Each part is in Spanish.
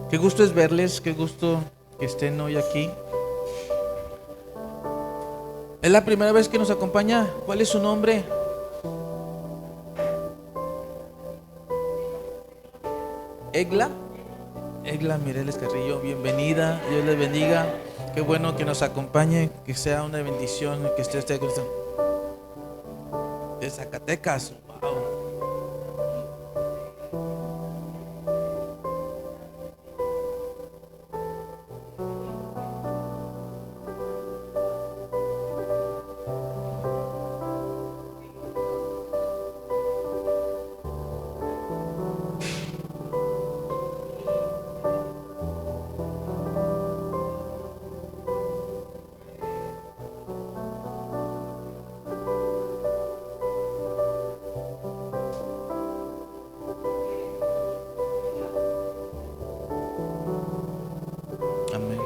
Qué gusto es verles, qué gusto que estén hoy aquí. Es la primera vez que nos acompaña. ¿Cuál es su nombre? Egla. Egla Mireles Carrillo, bienvenida. Dios les bendiga. Qué bueno que nos acompañe, que sea una bendición que esté de Zacatecas. Wow. Amén.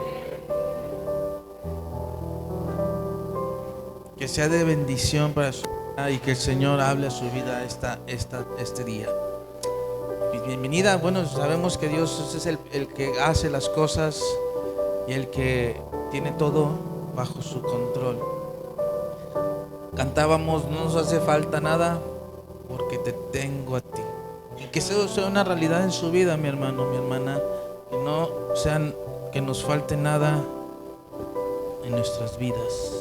Que sea de bendición para su vida y que el Señor hable a su vida este día. Bienvenida. Bueno, sabemos que Dios es el que hace las cosas y el que tiene todo bajo su control. Cantábamos, no nos hace falta nada porque te tengo a ti. Y que eso sea una realidad en su vida, mi hermano, mi hermana. Que no sean, que nos falte nada en nuestras vidas.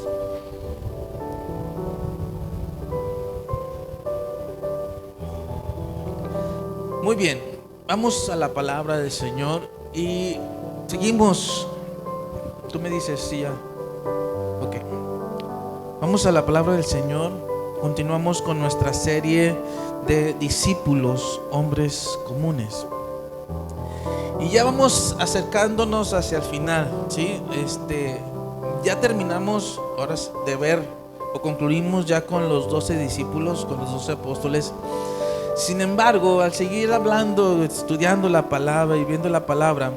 Muy bien, vamos a la palabra del Señor y seguimos. Tú me dices, sí, ya. Ok. Vamos a la palabra del Señor. Continuamos con nuestra serie de discípulos, hombres comunes. Y ya vamos acercándonos hacia el final, ¿sí? Ya terminamos ahora de ver o concluimos ya con los 12 discípulos, con los 12 apóstoles. Sin embargo, al seguir hablando, estudiando la palabra y viendo la palabra,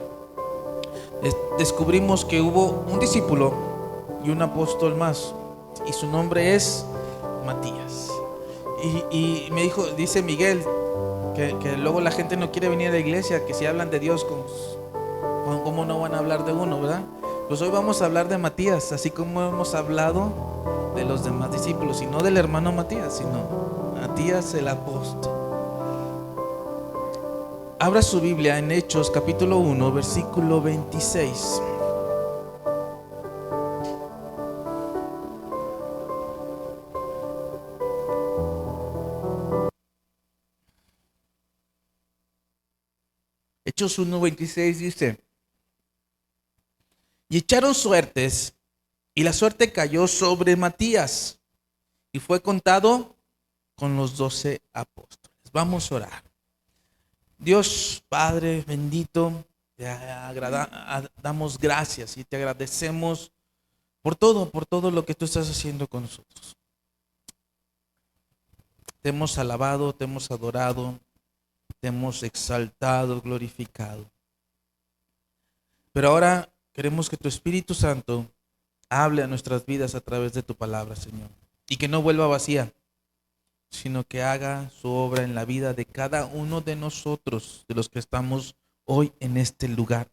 descubrimos que hubo un discípulo y un apóstol más, y su nombre es Matías. Y me dice Miguel que luego la gente no quiere venir a la iglesia, que si hablan de Dios, ¿cómo no van a hablar de uno, verdad? Pues hoy vamos a hablar de Matías, así como hemos hablado de los demás discípulos, y no del hermano Matías, sino Matías el apóstol. Abra su Biblia en Hechos capítulo 1, versículo 26. Hechos 1:26 dice: y echaron suertes, y la suerte cayó sobre Matías, y fue contado con los 12 apóstoles. Vamos a orar. Dios Padre bendito, damos gracias y te agradecemos por todo lo que tú estás haciendo con nosotros. Te hemos alabado, te hemos adorado, te hemos exaltado, glorificado. Pero ahora queremos que tu Espíritu Santo hable a nuestras vidas a través de tu palabra, Señor. Y que no vuelva vacía, sino que haga su obra en la vida de cada uno de nosotros, de los que estamos hoy en este lugar.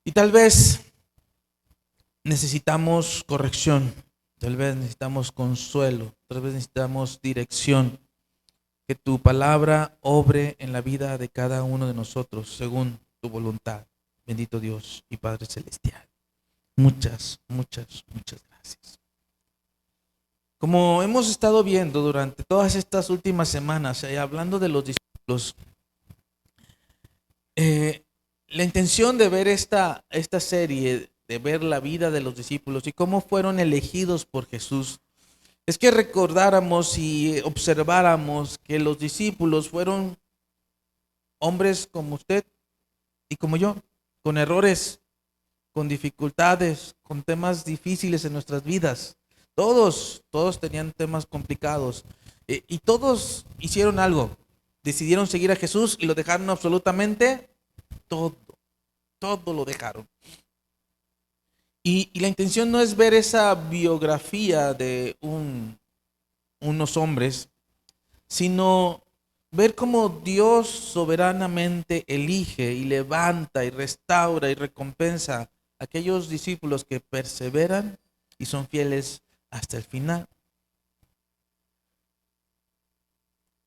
Y tal vez necesitamos corrección, tal vez necesitamos consuelo, tal vez necesitamos dirección. Que tu palabra obre en la vida de cada uno de nosotros según tu voluntad. Bendito Dios y Padre Celestial. Muchas gracias. Como hemos estado viendo durante todas estas últimas semanas, hablando de los discípulos, la intención de ver esta serie, de ver la vida de los discípulos y cómo fueron elegidos por Jesús, es que recordáramos y observáramos que los discípulos fueron hombres como usted y como yo, con errores, con dificultades, con temas difíciles en nuestras vidas. Todos tenían temas complicados y todos hicieron algo. Decidieron seguir a Jesús y lo dejaron absolutamente todo lo dejaron. Y la intención no es ver esa biografía de unos hombres, sino ver cómo Dios soberanamente elige y levanta y restaura y recompensa a aquellos discípulos que perseveran y son fieles hasta el final.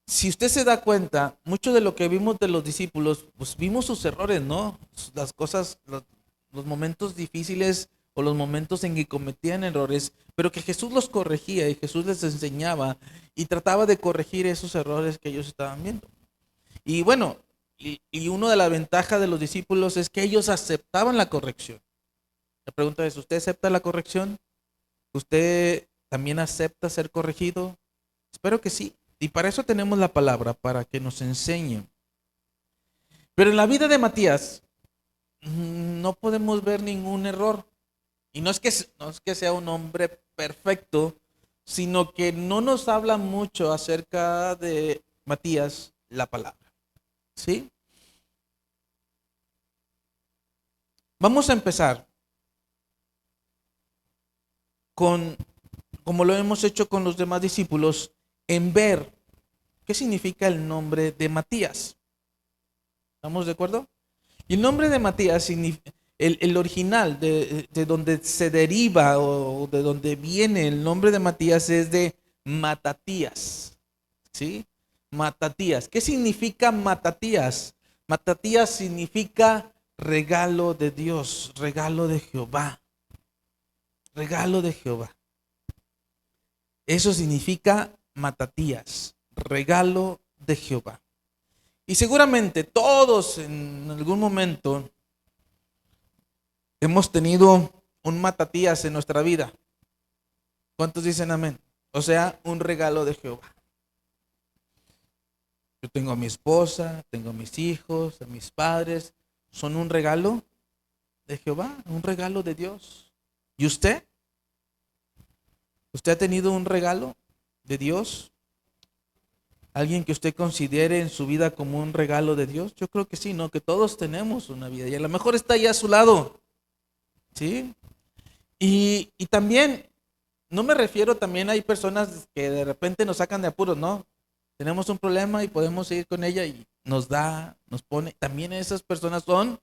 Si usted se da cuenta, mucho de lo que vimos de los discípulos, pues vimos sus errores, ¿no? Las cosas, los momentos difíciles o los momentos en que cometían errores, pero que Jesús los corregía y Jesús les enseñaba y trataba de corregir esos errores que ellos estaban viendo. Y bueno, y una de las ventajas de los discípulos es que ellos aceptaban la corrección. La pregunta es, ¿usted acepta la corrección? ¿Usted también acepta ser corregido? Espero que sí. Y para eso tenemos la palabra, para que nos enseñe. Pero en la vida de Matías no podemos ver ningún error. Y no es que sea un hombre perfecto, sino que no nos habla mucho acerca de Matías la palabra. ¿Sí? Vamos a empezar con, como lo hemos hecho con los demás discípulos, en ver qué significa el nombre de Matías. ¿Estamos de acuerdo? Y el nombre de Matías, el original de donde se deriva o de donde viene el nombre de Matías es de Matatías. ¿Sí? Matatías. ¿Qué significa Matatías? Matatías significa regalo de Dios, regalo de Jehová. Regalo de Jehová. Eso significa Matatías, regalo de Jehová. Y seguramente todos en algún momento hemos tenido un Matatías en nuestra vida. ¿Cuántos dicen amén? O sea, un regalo de Jehová. Yo tengo a mi esposa, tengo a mis hijos, a mis padres. Son un regalo de Jehová, un regalo de Dios. ¿Y usted? ¿Usted ha tenido un regalo de Dios? ¿Alguien que usted considere en su vida como un regalo de Dios? Yo creo que sí, ¿no? Que todos tenemos una vida y a lo mejor está ahí a su lado. ¿Sí? Y también, no me refiero, también hay personas que de repente nos sacan de apuros, ¿no? Tenemos un problema y podemos seguir con ella y nos da, nos pone. También esas personas son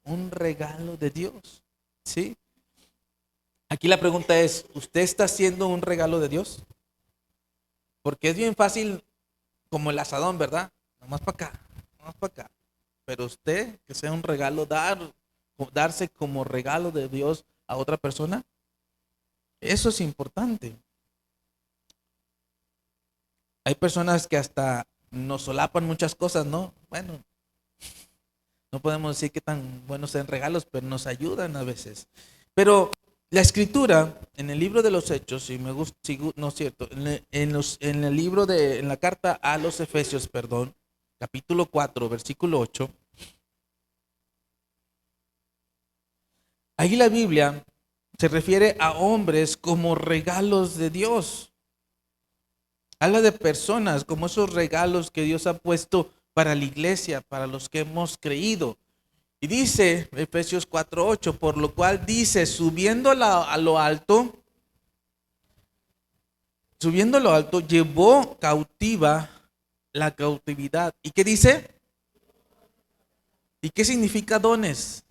un regalo de Dios. ¿Sí? Aquí la pregunta es, ¿usted está siendo un regalo de Dios? Porque es bien fácil como el asadón, ¿verdad? Nomás para acá, nomás para acá. Pero usted, que sea un regalo, darse como regalo de Dios a otra persona, eso es importante. Hay personas que hasta nos solapan muchas cosas, ¿no? Bueno, no podemos decir que tan buenos sean regalos, pero nos ayudan a veces. Pero la escritura en el libro de los Hechos, si me gusta, no es cierto, en el libro en la carta a los Efesios, perdón, capítulo 4, versículo 8, ahí la Biblia se refiere a hombres como regalos de Dios. Habla de personas como esos regalos que Dios ha puesto para la iglesia, para los que hemos creído. Y dice Efesios 4:8, por lo cual dice, subiendo a lo alto, llevó cautiva la cautividad. ¿Y qué dice? ¿Y qué significa dones?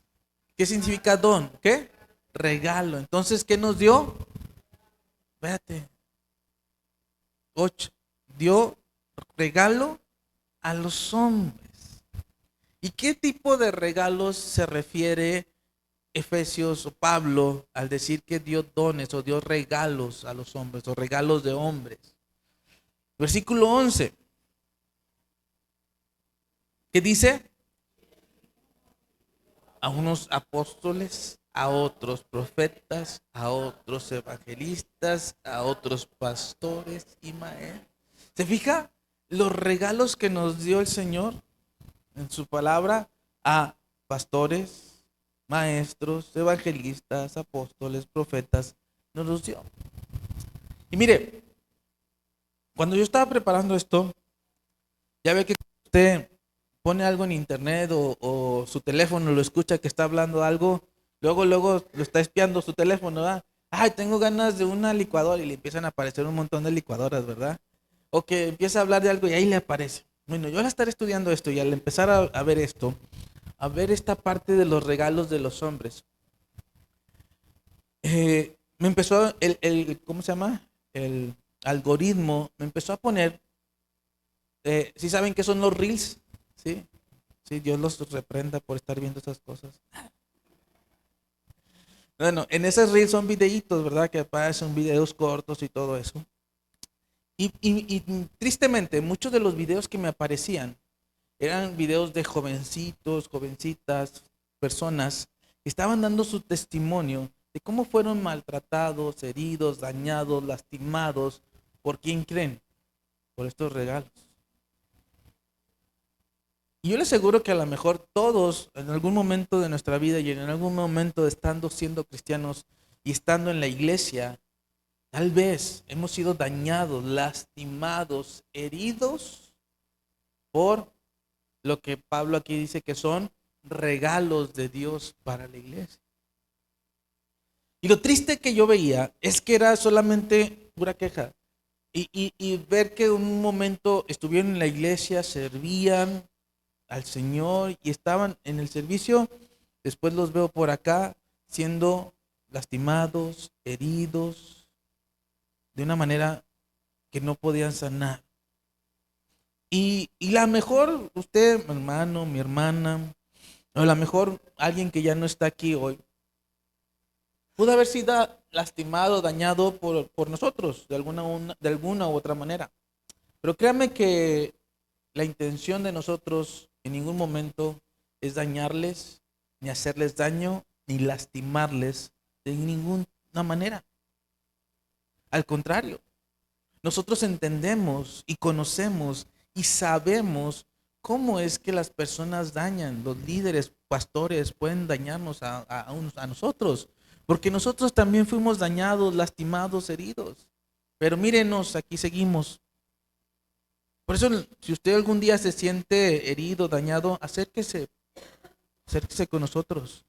¿Qué significa don? ¿Qué? Regalo. Entonces, ¿qué nos dio? Espérate. 8. Dio regalo a los hombres. ¿Y qué tipo de regalos se refiere Efesios o Pablo al decir que dio dones o dio regalos a los hombres o regalos de hombres? Versículo 11. ¿Qué dice? A unos apóstoles, a otros profetas, a otros evangelistas, a otros pastores y maestros. ¿Se fija los regalos que nos dio el Señor en su palabra a pastores, maestros, evangelistas, apóstoles, profetas? Nos los dio. Y mire, cuando yo estaba preparando esto, ya ve que usted pone algo en internet o su teléfono lo escucha que está hablando algo, luego lo está espiando su teléfono, ¿verdad? Ay, tengo ganas de una licuadora y le empiezan a aparecer un montón de licuadoras, ¿verdad? O que empieza a hablar de algo y ahí le aparece. Bueno, yo al estar estudiando esto y al empezar a ver esto, a ver esta parte de los regalos de los hombres, me empezó ¿cómo se llama? El algoritmo me empezó a poner, ¿sí saben qué son los reels? Sí, sí, Dios los reprenda por estar viendo esas cosas. Bueno, en esas reels son videitos, ¿verdad? Que aparecen videos cortos y todo eso. Y tristemente, muchos de los videos que me aparecían eran videos de jovencitos, jovencitas, personas que estaban dando su testimonio de cómo fueron maltratados, heridos, dañados, lastimados. ¿Por quién creen? Por estos regalos. Y yo les aseguro que a lo mejor todos, en algún momento de nuestra vida y en algún momento de estando siendo cristianos y estando en la iglesia, tal vez hemos sido dañados, lastimados, heridos por lo que Pablo aquí dice que son regalos de Dios para la iglesia. Y lo triste que yo veía es que era solamente pura queja. Y ver que un momento estuvieron en la iglesia, servían al Señor y estaban en el servicio, después los veo por acá siendo lastimados, heridos, de una manera que no podían sanar. Y la mejor, usted, mi hermano, mi hermana, o a lo mejor alguien que ya no está aquí hoy, pudo haber sido lastimado, dañado por nosotros, de alguna u otra manera. Pero créame que la intención de nosotros en ningún momento es dañarles, ni hacerles daño, ni lastimarles de ninguna manera. Al contrario, nosotros entendemos y conocemos y sabemos cómo es que las personas dañan, los líderes, pastores pueden dañarnos a nosotros, porque nosotros también fuimos dañados, lastimados, heridos. Pero mírenos, aquí seguimos. Por eso, si usted algún día se siente herido, dañado, acérquese con nosotros.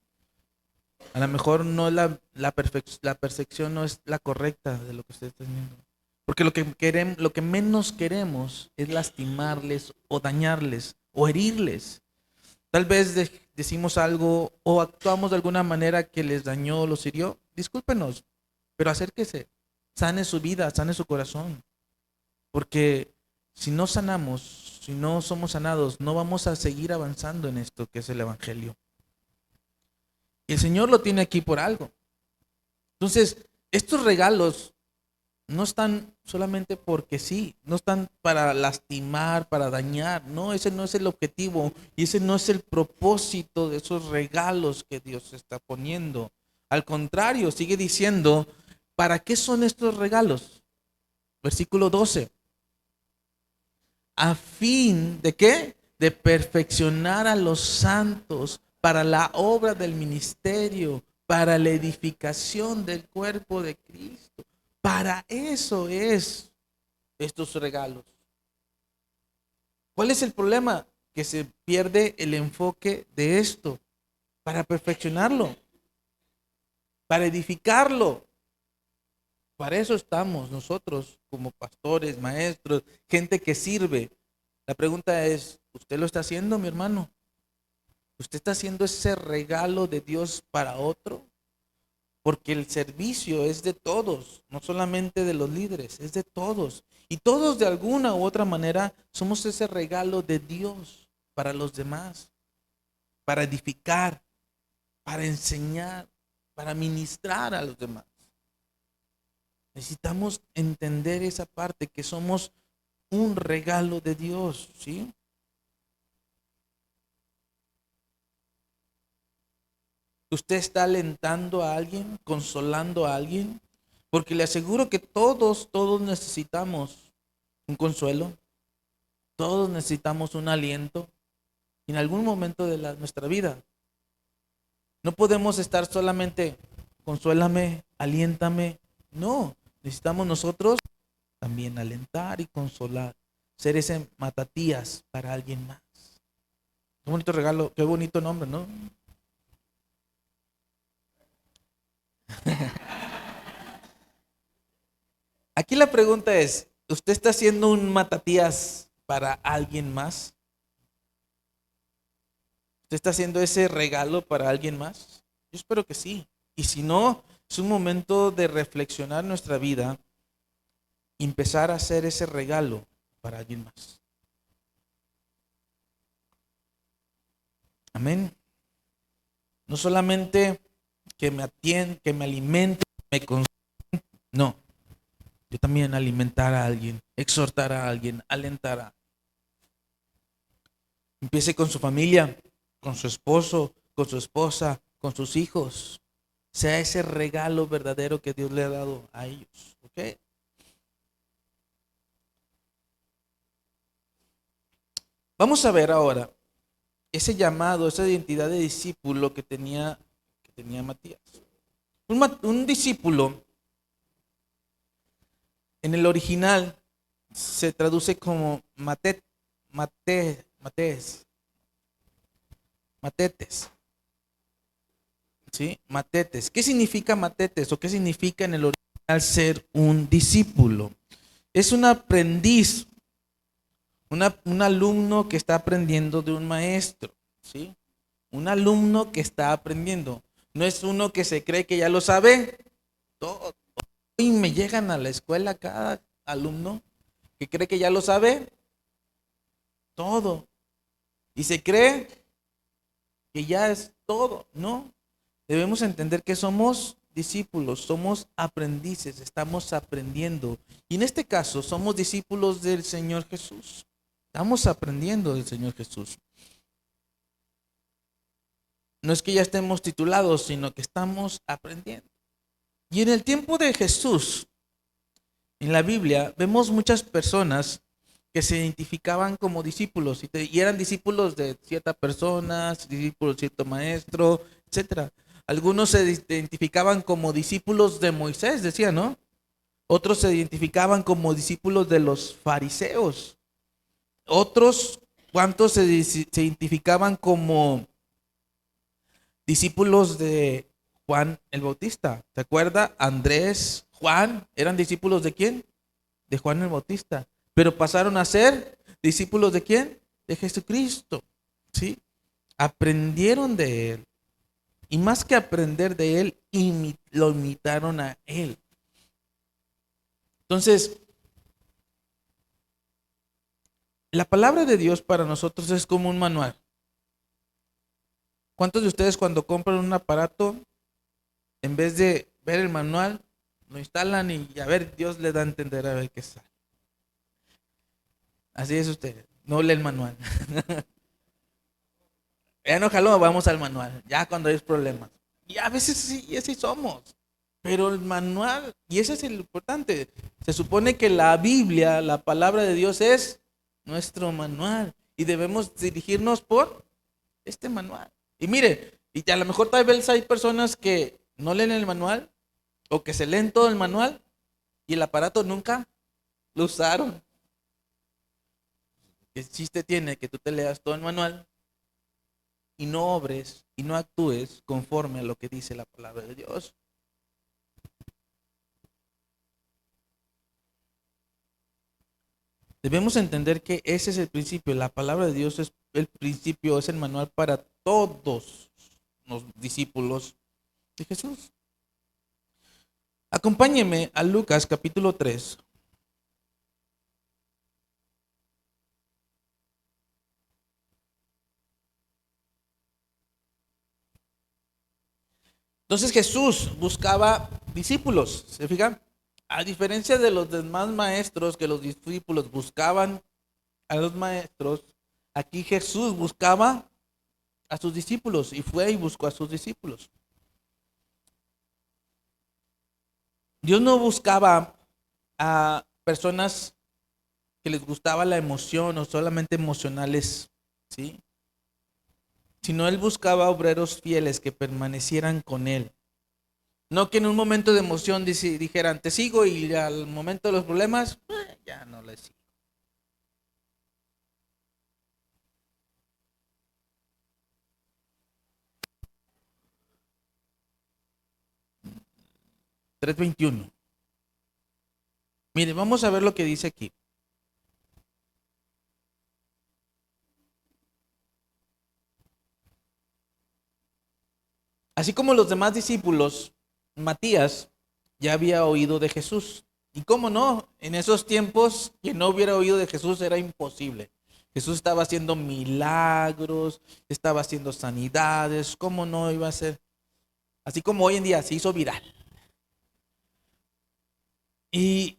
A lo mejor no la percepción no es la correcta de lo que usted está haciendo. Porque lo que menos queremos es lastimarles o dañarles o herirles. Tal vez decimos algo o actuamos de alguna manera que les dañó o los hirió. Discúlpenos, pero acérquese, sane su vida, sane su corazón. Porque si no sanamos, si no somos sanados, no vamos a seguir avanzando en esto que es el Evangelio. Y el Señor lo tiene aquí por algo. Entonces, estos regalos no están solamente porque sí, no están para lastimar, para dañar. No, ese no es el objetivo y ese no es el propósito de esos regalos que Dios está poniendo. Al contrario, sigue diciendo, ¿para qué son estos regalos? Versículo 12. ¿A fin de qué? De perfeccionar a los santos para la obra del ministerio, para la edificación del cuerpo de Cristo. Para eso es estos regalos. ¿Cuál es el problema? Que se pierde el enfoque de esto para perfeccionarlo, para edificarlo. Para eso estamos nosotros como pastores, maestros, gente que sirve. La pregunta es, ¿usted lo está haciendo, mi hermano? ¿Usted está haciendo ese regalo de Dios para otro? Porque el servicio es de todos, no solamente de los líderes, es de todos. Y todos de alguna u otra manera somos ese regalo de Dios para los demás, para edificar, para enseñar, para ministrar a los demás. Necesitamos entender esa parte, que somos un regalo de Dios, ¿sí? ¿Usted está alentando a alguien, consolando a alguien? Porque le aseguro que todos necesitamos un consuelo, todos necesitamos un aliento en algún momento de nuestra vida. No podemos estar solamente, consuélame, aliéntame. No, necesitamos nosotros también alentar y consolar, ser ese matatías para alguien más. Qué bonito regalo, qué bonito nombre, ¿no? Aquí la pregunta es, ¿usted está siendo un matatías para alguien más? ¿Usted está haciendo ese regalo para alguien más? Yo espero que sí. Y si no, es un momento de reflexionar nuestra vida y empezar a hacer ese regalo para alguien más. Amén. No solamente que me atienda, que me alimente, me consume. No, yo también alimentar a alguien, exhortar a alguien, alentar a. Empiece con su familia, con su esposo, con su esposa, con sus hijos. Sea ese regalo verdadero que Dios le ha dado a ellos. ¿Ok? Vamos a ver ahora ese llamado, esa identidad de discípulo que tenía Matías. Un discípulo en el original se traduce como matetes, matetes, ¿sí? Matetes. ¿Qué significa matetes o qué significa en el original ser un discípulo? Es un aprendiz, un alumno que está aprendiendo de un maestro, ¿sí? Un alumno que está aprendiendo. No es uno que se cree que ya lo sabe todo. Y me llegan a la escuela cada alumno que cree que ya lo sabe todo. Y se cree que ya es todo. No. Debemos entender que somos discípulos, somos aprendices, estamos aprendiendo. Y en este caso somos discípulos del Señor Jesús. Estamos aprendiendo del Señor Jesús. No es que ya estemos titulados, sino que estamos aprendiendo. Y en el tiempo de Jesús, en la Biblia, vemos muchas personas que se identificaban como discípulos y eran discípulos de cierta persona, discípulos de cierto maestro, etcétera. Algunos se identificaban como discípulos de Moisés, decía, ¿no? Otros se identificaban como discípulos de los fariseos. Otros, ¿cuántos se identificaban como discípulos de Juan el Bautista? ¿Se acuerda? Andrés, Juan, ¿eran discípulos de quién? De Juan el Bautista. Pero pasaron a ser discípulos de quién? De Jesucristo. ¿Sí? Aprendieron de él. Y más que aprender de él, lo imitaron a él. Entonces, la palabra de Dios para nosotros es como un manual. ¿Cuántos de ustedes cuando compran un aparato, en vez de ver el manual, lo instalan y a ver, Dios le da a entender a ver qué sale? Así es usted, no lee el manual. Ya no jaló, vamos al manual, ya cuando hay problemas. Y a veces sí, así somos. Pero el manual, y ese es el importante, se supone que la Biblia, la palabra de Dios es nuestro manual. Y debemos dirigirnos por este manual. Y mire, y a lo mejor tal vez hay personas que no leen el manual o que se leen todo el manual y el aparato nunca lo usaron. ¿Qué chiste tiene que tú te leas todo el manual y no obres y no actúes conforme a lo que dice la palabra de Dios? Debemos entender que ese es el principio. La palabra de Dios es el principio, es el manual para todos los discípulos de Jesús. Acompáñeme a Lucas capítulo 3. Entonces Jesús buscaba discípulos, ¿se fijan? A diferencia de los demás maestros, que los discípulos buscaban a los maestros, aquí Jesús buscaba a sus discípulos y fue y buscó a sus discípulos. Dios no buscaba a personas que les gustaba la emoción o solamente emocionales, ¿sí? Sino Él buscaba obreros fieles que permanecieran con Él. No que en un momento de emoción dijeran, te sigo y al momento de los problemas, ya no les sigo. 3:21. Mire, vamos a ver lo que dice aquí. Así como los demás discípulos, Matías ya había oído de Jesús. Y cómo no, en esos tiempos, quien no hubiera oído de Jesús era imposible. Jesús estaba haciendo milagros, estaba haciendo sanidades, ¿cómo no iba a ser? Así como hoy en día se hizo viral. Y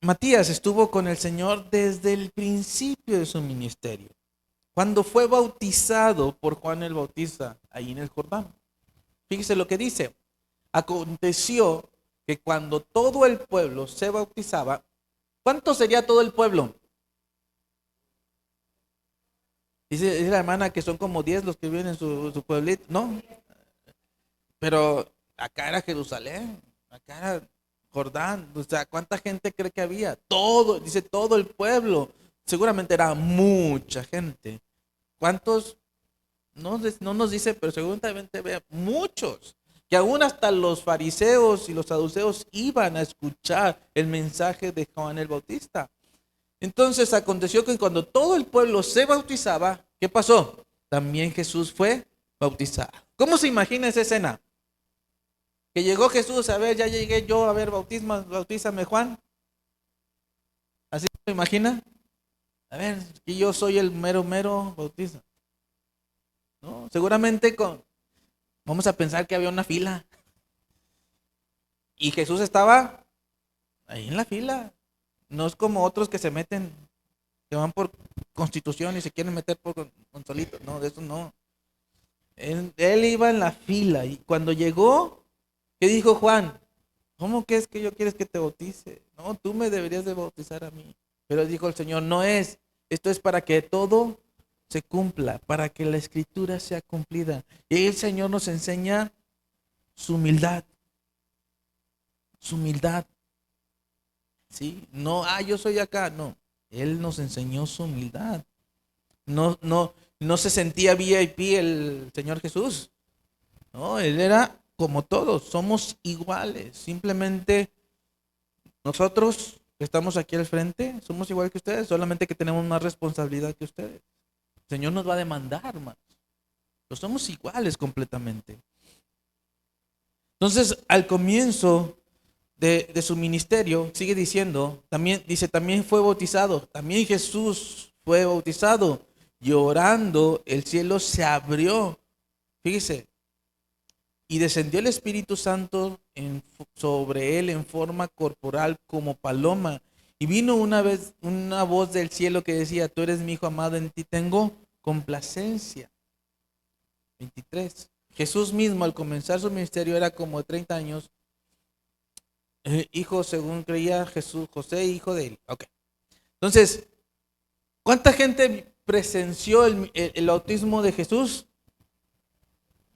Matías estuvo con el Señor desde el principio de su ministerio, cuando fue bautizado por Juan el Bautista, ahí en el Jordán. Fíjese lo que dice. Aconteció que cuando todo el pueblo se bautizaba, ¿cuánto sería todo el pueblo? Dice la hermana que son como 10 los que viven en su pueblito. No, pero acá era Jerusalén, acá era Jordán. O sea, ¿cuánta gente cree que había? Todo, dice todo el pueblo. Seguramente era mucha gente. ¿Cuántos? No nos dice, pero seguramente ve muchos. Que aún hasta los fariseos y los saduceos iban a escuchar el mensaje de Juan el Bautista. Entonces aconteció que cuando todo el pueblo se bautizaba, ¿qué pasó? También Jesús fue bautizado. ¿Cómo se imagina esa escena? Que llegó Jesús, a ver, ya llegué yo, a ver, bautízame Juan. ¿Así se imagina? A ver, que yo soy el mero bautiza. ¿No? Seguramente vamos a pensar que había una fila. Y Jesús estaba ahí en la fila. No es como otros que se meten, que van por constitución y se quieren meter con solito. No, de eso no. Él iba en la fila y cuando llegó, ¿qué dijo Juan? ¿Cómo que es que yo quieres que te bautice? No, tú me deberías de bautizar a mí. Pero dijo el Señor, no es. Esto es para que todo se cumpla, para que la escritura sea cumplida. Y el Señor nos enseña su humildad. Su humildad. ¿Sí? No, yo soy acá. No, Él nos enseñó su humildad. No se sentía VIP el Señor Jesús. No, Él era como todos, somos iguales. Simplemente nosotros que estamos aquí al frente, somos igual que ustedes, solamente que tenemos más responsabilidad que ustedes. El Señor nos va a demandar más. Pero somos iguales completamente. Entonces, al comienzo de su ministerio, sigue diciendo, también fue bautizado, también Jesús fue bautizado, llorando, el cielo se abrió, fíjese, y descendió el Espíritu Santo sobre él en forma corporal como paloma, y vino una voz del cielo que decía, tú eres mi hijo amado, en ti tengo complacencia. 23. Jesús mismo al comenzar su ministerio era como de 30 años, hijo según creía José, hijo de él. Ok. Entonces, ¿cuánta gente presenció el bautismo de Jesús?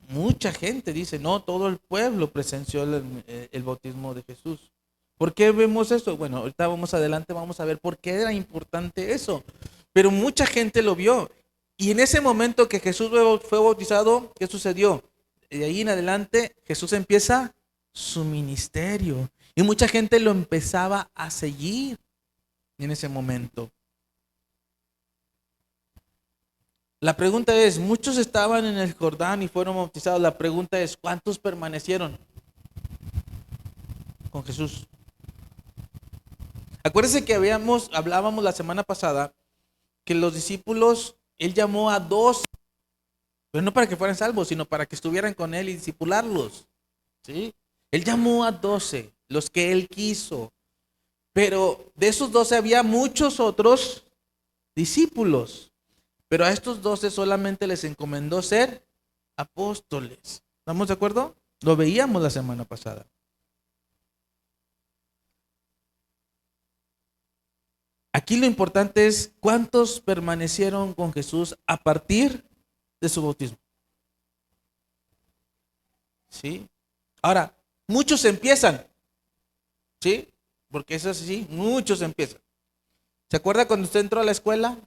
Mucha gente dice, no, todo el pueblo presenció el bautismo de Jesús. ¿Por qué vemos eso? Bueno, ahorita adelante, vamos a ver por qué era importante eso. Pero mucha gente lo vio. Y en ese momento que Jesús fue bautizado, ¿qué sucedió? De ahí en adelante Jesús empieza su ministerio. Y mucha gente lo empezaba a seguir en ese momento. La pregunta es, muchos estaban en el Jordán y fueron bautizados. La pregunta es, ¿cuántos permanecieron con Jesús? Acuérdense que hablábamos la semana pasada que los discípulos, él llamó a 12, pero no para que fueran salvos, sino para que estuvieran con él y discipularlos. ¿Sí? Él llamó a 12, los que él quiso. Pero de esos 12 había muchos otros discípulos. Pero a estos 12 solamente les encomendó ser apóstoles. ¿Estamos de acuerdo? Lo veíamos la semana pasada. Aquí lo importante es cuántos permanecieron con Jesús a partir de su bautismo. ¿Sí? Ahora, muchos empiezan. ¿Sí? Porque eso es así, muchos empiezan. ¿Se acuerda cuando usted entró a la escuela?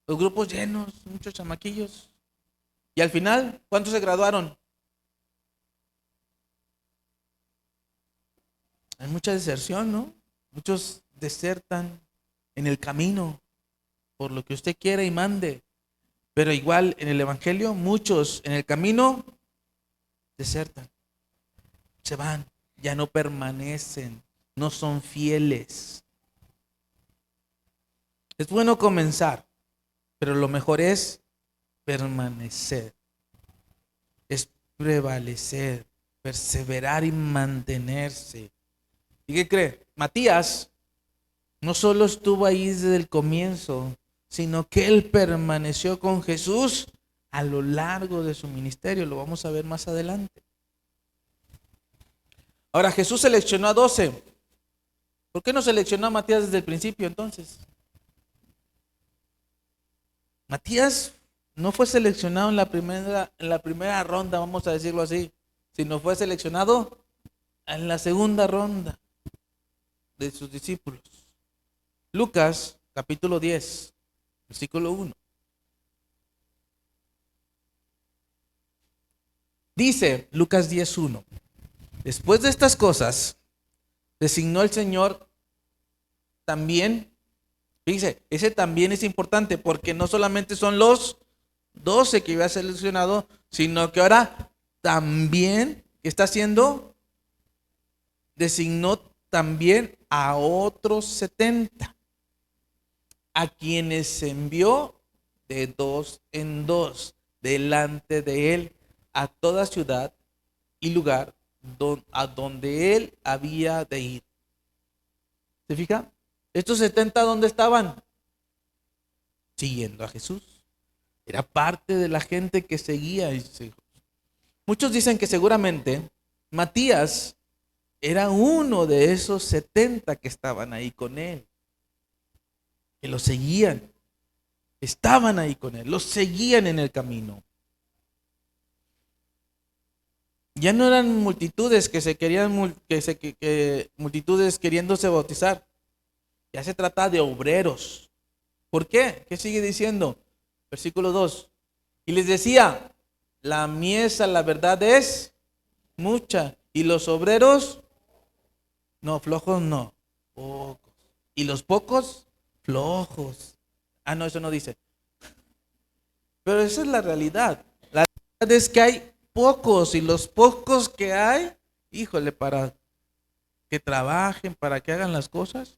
Los grupos llenos, muchos chamaquillos. Y al final, ¿cuántos se graduaron? Hay mucha deserción, ¿no? Muchos desertan en el camino por lo que usted quiera y mande. Pero igual en el Evangelio, muchos en el camino desertan, se van, ya no permanecen, no son fieles. Es bueno comenzar, pero lo mejor es permanecer, es prevalecer, perseverar y mantenerse. ¿Y qué cree? Matías no solo estuvo ahí desde el comienzo, sino que él permaneció con Jesús a lo largo de su ministerio. Lo vamos a ver más adelante. Ahora, Jesús seleccionó a 12. ¿Por qué no seleccionó a Matías desde el principio entonces? Matías no fue seleccionado en la primera ronda, vamos a decirlo así, sino fue seleccionado en la segunda ronda de sus discípulos. Lucas, capítulo 10, versículo 1. Dice Lucas 10:1. Después de estas cosas, designó el Señor también. Dice, ese también es importante porque no solamente son los 12 que había seleccionado, sino que ahora también, ¿qué está haciendo? Designó también a otros 70, a quienes envió de 2 en 2 delante de él a toda ciudad y lugar a donde él había de ir. ¿Se fija? Estos 70, ¿dónde estaban? Siguiendo a Jesús. Era parte de la gente que seguía. Muchos dicen que seguramente Matías era uno de esos 70 que estaban ahí con él, que lo seguían, estaban ahí con él, los seguían en el camino. Ya no eran multitudes que se querían, multitudes queriéndose bautizar. Ya se trata de obreros. ¿Por qué? ¿Qué sigue diciendo? Versículo 2. Y les decía, la mies, la verdad es mucha, y los obreros, no, flojos no, pocos. Y los pocos, flojos. Ah, no, eso no dice. Pero esa es la realidad. La realidad es que hay pocos, y los pocos que hay, híjole, para que trabajen, para que hagan las cosas.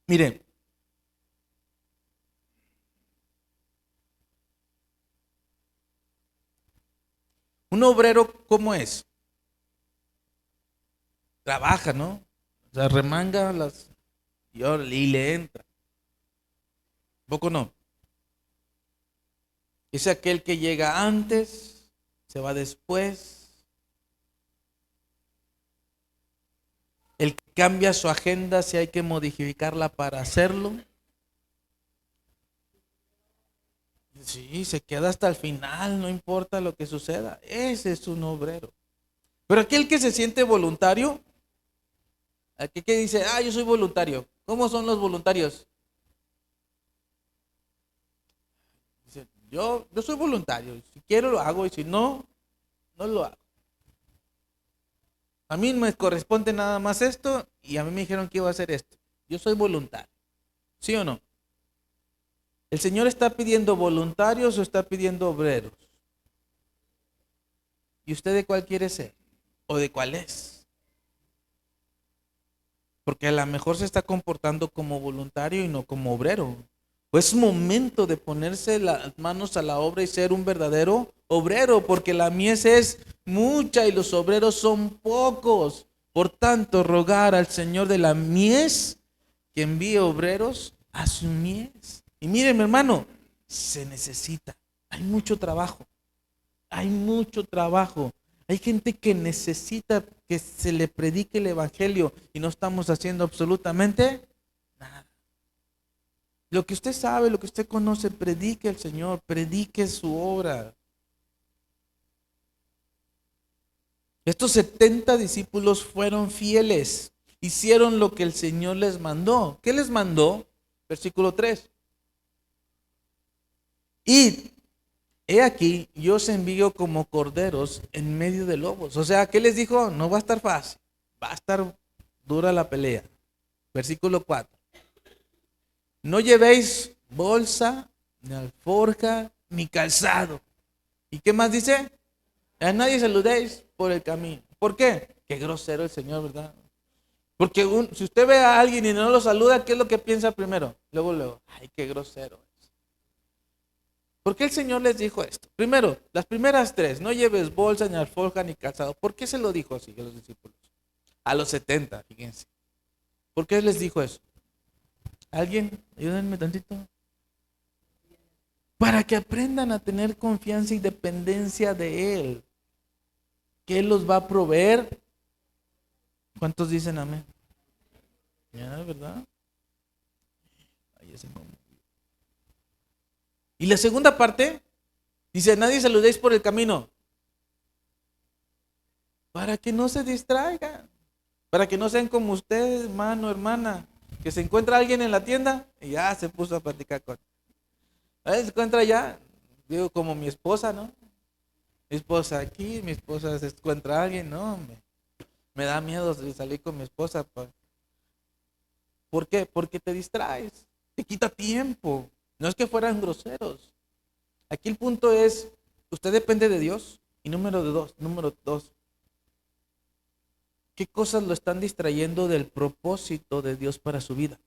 Miren, un obrero, ¿cómo es? Trabaja, ¿no? O sea, remanga las y le entra. ¿Poco no? Es aquel que llega antes, se va después. El que cambia su agenda si hay que modificarla para hacerlo. Sí, se queda hasta el final, no importa lo que suceda. Ese es un obrero. Pero aquel que se siente voluntario, aquel que dice, yo soy voluntario. ¿Cómo son los voluntarios? Dice, yo soy voluntario. Si quiero lo hago y si no, no lo hago. A mí me corresponde nada más esto y a mí me dijeron que iba a hacer esto. Yo soy voluntario. ¿Sí o no? ¿El Señor está pidiendo voluntarios o está pidiendo obreros? ¿Y usted de cuál quiere ser? ¿O de cuál es? Porque a lo mejor se está comportando como voluntario y no como obrero. Pues es momento de ponerse las manos a la obra y ser un verdadero obrero, porque la mies es mucha y los obreros son pocos. Por tanto, rogar al Señor de la mies que envíe obreros a su mies. Y miren, mi hermano, se necesita. Hay mucho trabajo. Hay mucho trabajo. Hay gente que necesita que se le predique el evangelio y no estamos haciendo absolutamente nada. Lo que usted sabe, lo que usted conoce, predique al Señor, predique su obra. Estos 70 discípulos fueron fieles, hicieron lo que el Señor les mandó. ¿Qué les mandó? Versículo 3. Y he aquí, yo os envío como corderos en medio de lobos. O sea, ¿qué les dijo? No va a estar fácil, va a estar dura la pelea. Versículo 4. No llevéis bolsa, ni alforja, ni calzado. ¿Y qué más dice? A nadie saludéis por el camino. ¿Por qué? Qué grosero el Señor, ¿verdad? Porque si usted ve a alguien y no lo saluda, ¿qué es lo que piensa primero? Luego, ay, qué grosero. ¿Por qué el Señor les dijo esto? Primero, las primeras tres, no lleves bolsa, ni alforja, ni calzado. ¿Por qué se lo dijo así a los discípulos? A los 70, fíjense. ¿Por qué les dijo eso? ¿Alguien? Ayúdenme tantito. Para que aprendan a tener confianza y dependencia de Él. Que Él los va a proveer. ¿Cuántos dicen amén? Ya, ¿verdad? Ahí ese no. Y la segunda parte, dice, nadie saludéis por el camino. Para que no se distraigan. Para que no sean como ustedes, hermano, hermana. Que se encuentra alguien en la tienda y ya se puso a platicar con. Se encuentra ya, digo, como mi esposa, ¿no? Mi esposa aquí, mi esposa se encuentra alguien, no, me da miedo salir con mi esposa. ¿Por qué? Porque te distraes, te quita tiempo. No es que fueran groseros. Aquí el punto es, usted depende de Dios. Y número dos, ¿qué cosas lo están distrayendo del propósito de Dios para su vida?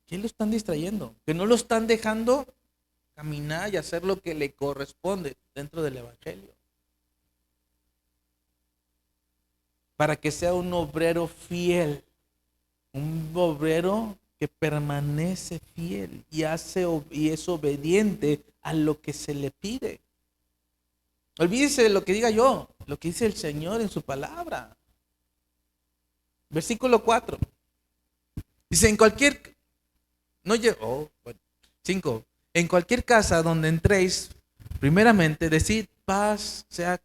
¿Qué lo están distrayendo? Que no lo están dejando caminar y hacer lo que le corresponde dentro del Evangelio. Para que sea un obrero fiel, un obrero que permanece fiel y es obediente a lo que se le pide. Olvídese de lo que diga yo, lo que dice el Señor en su palabra. Versículo 4. Dice, en cualquier, no llegó, 5. En cualquier casa donde entréis, primeramente decid paz sea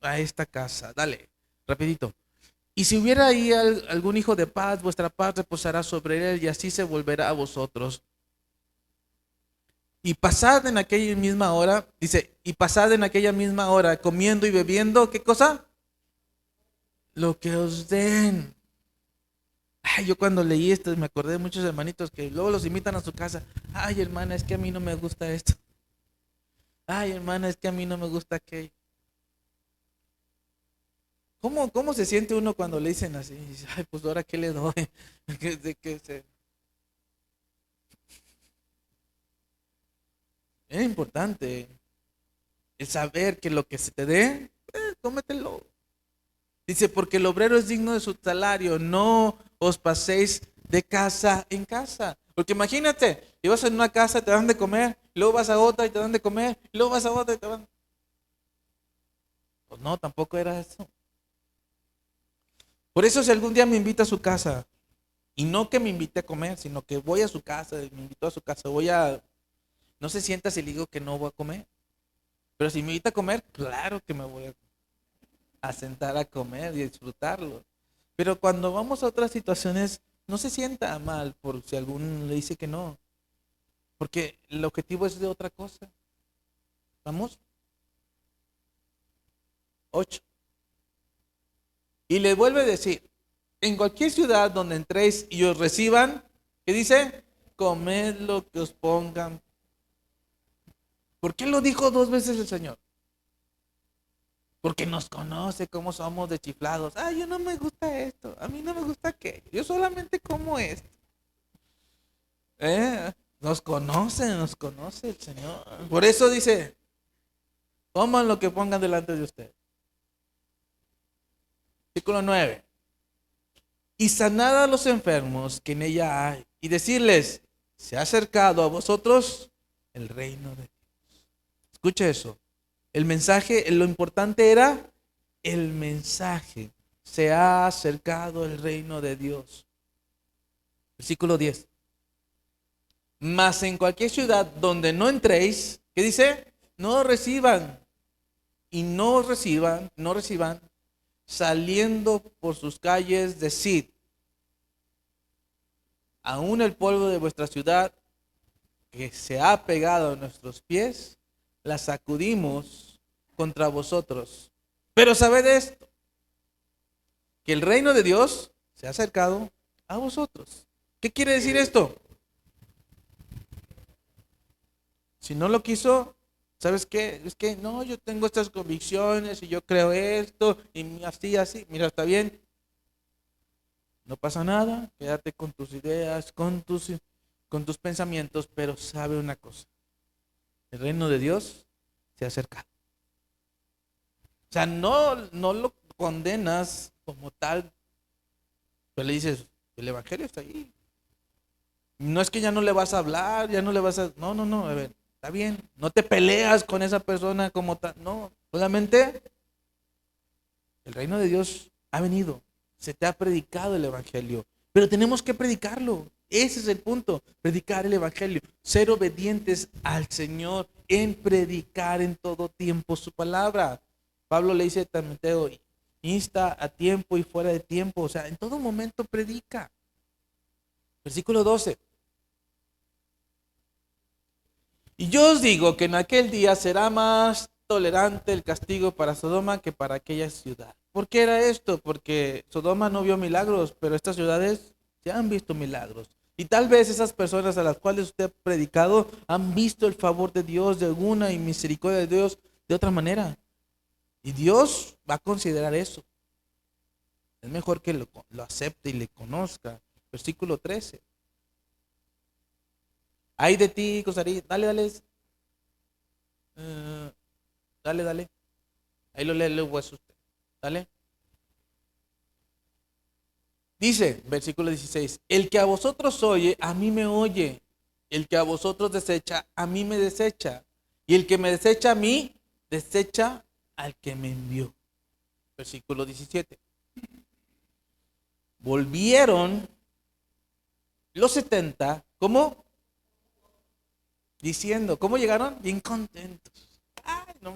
a esta casa. Dale, rapidito. Y si hubiera ahí algún hijo de paz, vuestra paz reposará sobre él y así se volverá a vosotros. Y pasad en aquella misma hora, dice, y pasad en aquella misma hora comiendo y bebiendo, ¿qué cosa? Lo que os den. Ay, yo cuando leí esto me acordé de muchos hermanitos que luego los invitan a su casa. Ay, hermana, es que a mí no me gusta esto. Ay, hermana, es que a mí no me gusta aquello. ¿Cómo se siente uno cuando le dicen así? Dice, ay, pues ahora qué le doy. Es importante el saber que lo que se te dé, cómetelo. Dice, porque el obrero es digno de su salario, no os paséis de casa en casa. Porque imagínate, ibas en una casa, te dan de comer, luego vas a otra y te dan de comer, luego vas a otra y te dan. Pues no, tampoco era eso. Por eso si algún día me invita a su casa, y no que me invite a comer, sino que voy a su casa, me invitó a su casa, no se sienta si le digo que no voy a comer. Pero si me invita a comer, claro que me voy a sentar a comer y a disfrutarlo. Pero cuando vamos a otras situaciones, no se sienta mal por si alguno le dice que no. Porque el objetivo es de otra cosa. ¿Vamos? 8. Y le vuelve a decir, en cualquier ciudad donde entréis y os reciban, ¿qué dice? Comed lo que os pongan. ¿Por qué lo dijo 2 veces el Señor? Porque nos conoce cómo somos de chiflados. Yo no me gusta esto, a mí no me gusta aquello, yo solamente como esto. Nos conoce el Señor. Por eso dice, coman lo que pongan delante de usted. Versículo 9. Y sanad a los enfermos que en ella hay, y decirles, se ha acercado a vosotros el reino de Dios. Escuche eso. El mensaje, lo importante era el mensaje. Se ha acercado el reino de Dios. Versículo 10. Mas en cualquier ciudad donde no entréis, ¿qué dice? No reciban. Y no reciban saliendo por sus calles, decid, aún el polvo de vuestra ciudad que se ha pegado a nuestros pies, la sacudimos contra vosotros. Pero sabed esto, que el reino de Dios se ha acercado a vosotros. ¿Qué quiere decir esto? Si no lo quiso, ¿sabes qué? Es que no, yo tengo estas convicciones y yo creo esto y así, así. Mira, está bien, no pasa nada, quédate con tus ideas, con tus pensamientos, pero sabe una cosa, el reino de Dios se acerca. O sea, no lo condenas como tal, pero le dices, el evangelio está ahí. No es que ya no le vas a hablar, ya no le vas a... No, no, no, a ver, está bien. No te peleas con esa persona como tal. No, solamente el reino de Dios ha venido. Se te ha predicado el evangelio. Pero tenemos que predicarlo. Ese es el punto. Predicar el evangelio. Ser obedientes al Señor en predicar en todo tiempo su palabra. Pablo le dice a Timoteo, insta a tiempo y fuera de tiempo. O sea, en todo momento predica. Versículo 12. Y yo os digo que en aquel día será más tolerante el castigo para Sodoma que para aquella ciudad. ¿Por qué era esto? Porque Sodoma no vio milagros, pero estas ciudades ya han visto milagros. Y tal vez esas personas a las cuales usted ha predicado han visto el favor de Dios de una y misericordia de Dios de otra manera. Y Dios va a considerar eso. Es mejor que lo acepte y le conozca. Versículo 13. Ay de ti, Cosarí. Dale. Dale. Ahí lo lee luego usted. Dale. Dice, versículo 16. El que a vosotros oye, a mí me oye. El que a vosotros desecha, a mí me desecha. Y el que me desecha a mí, desecha al que me envió. Versículo 17. Volvieron los 70, ¿cómo? Diciendo, ¿cómo llegaron? Bien contentos. Ay, no,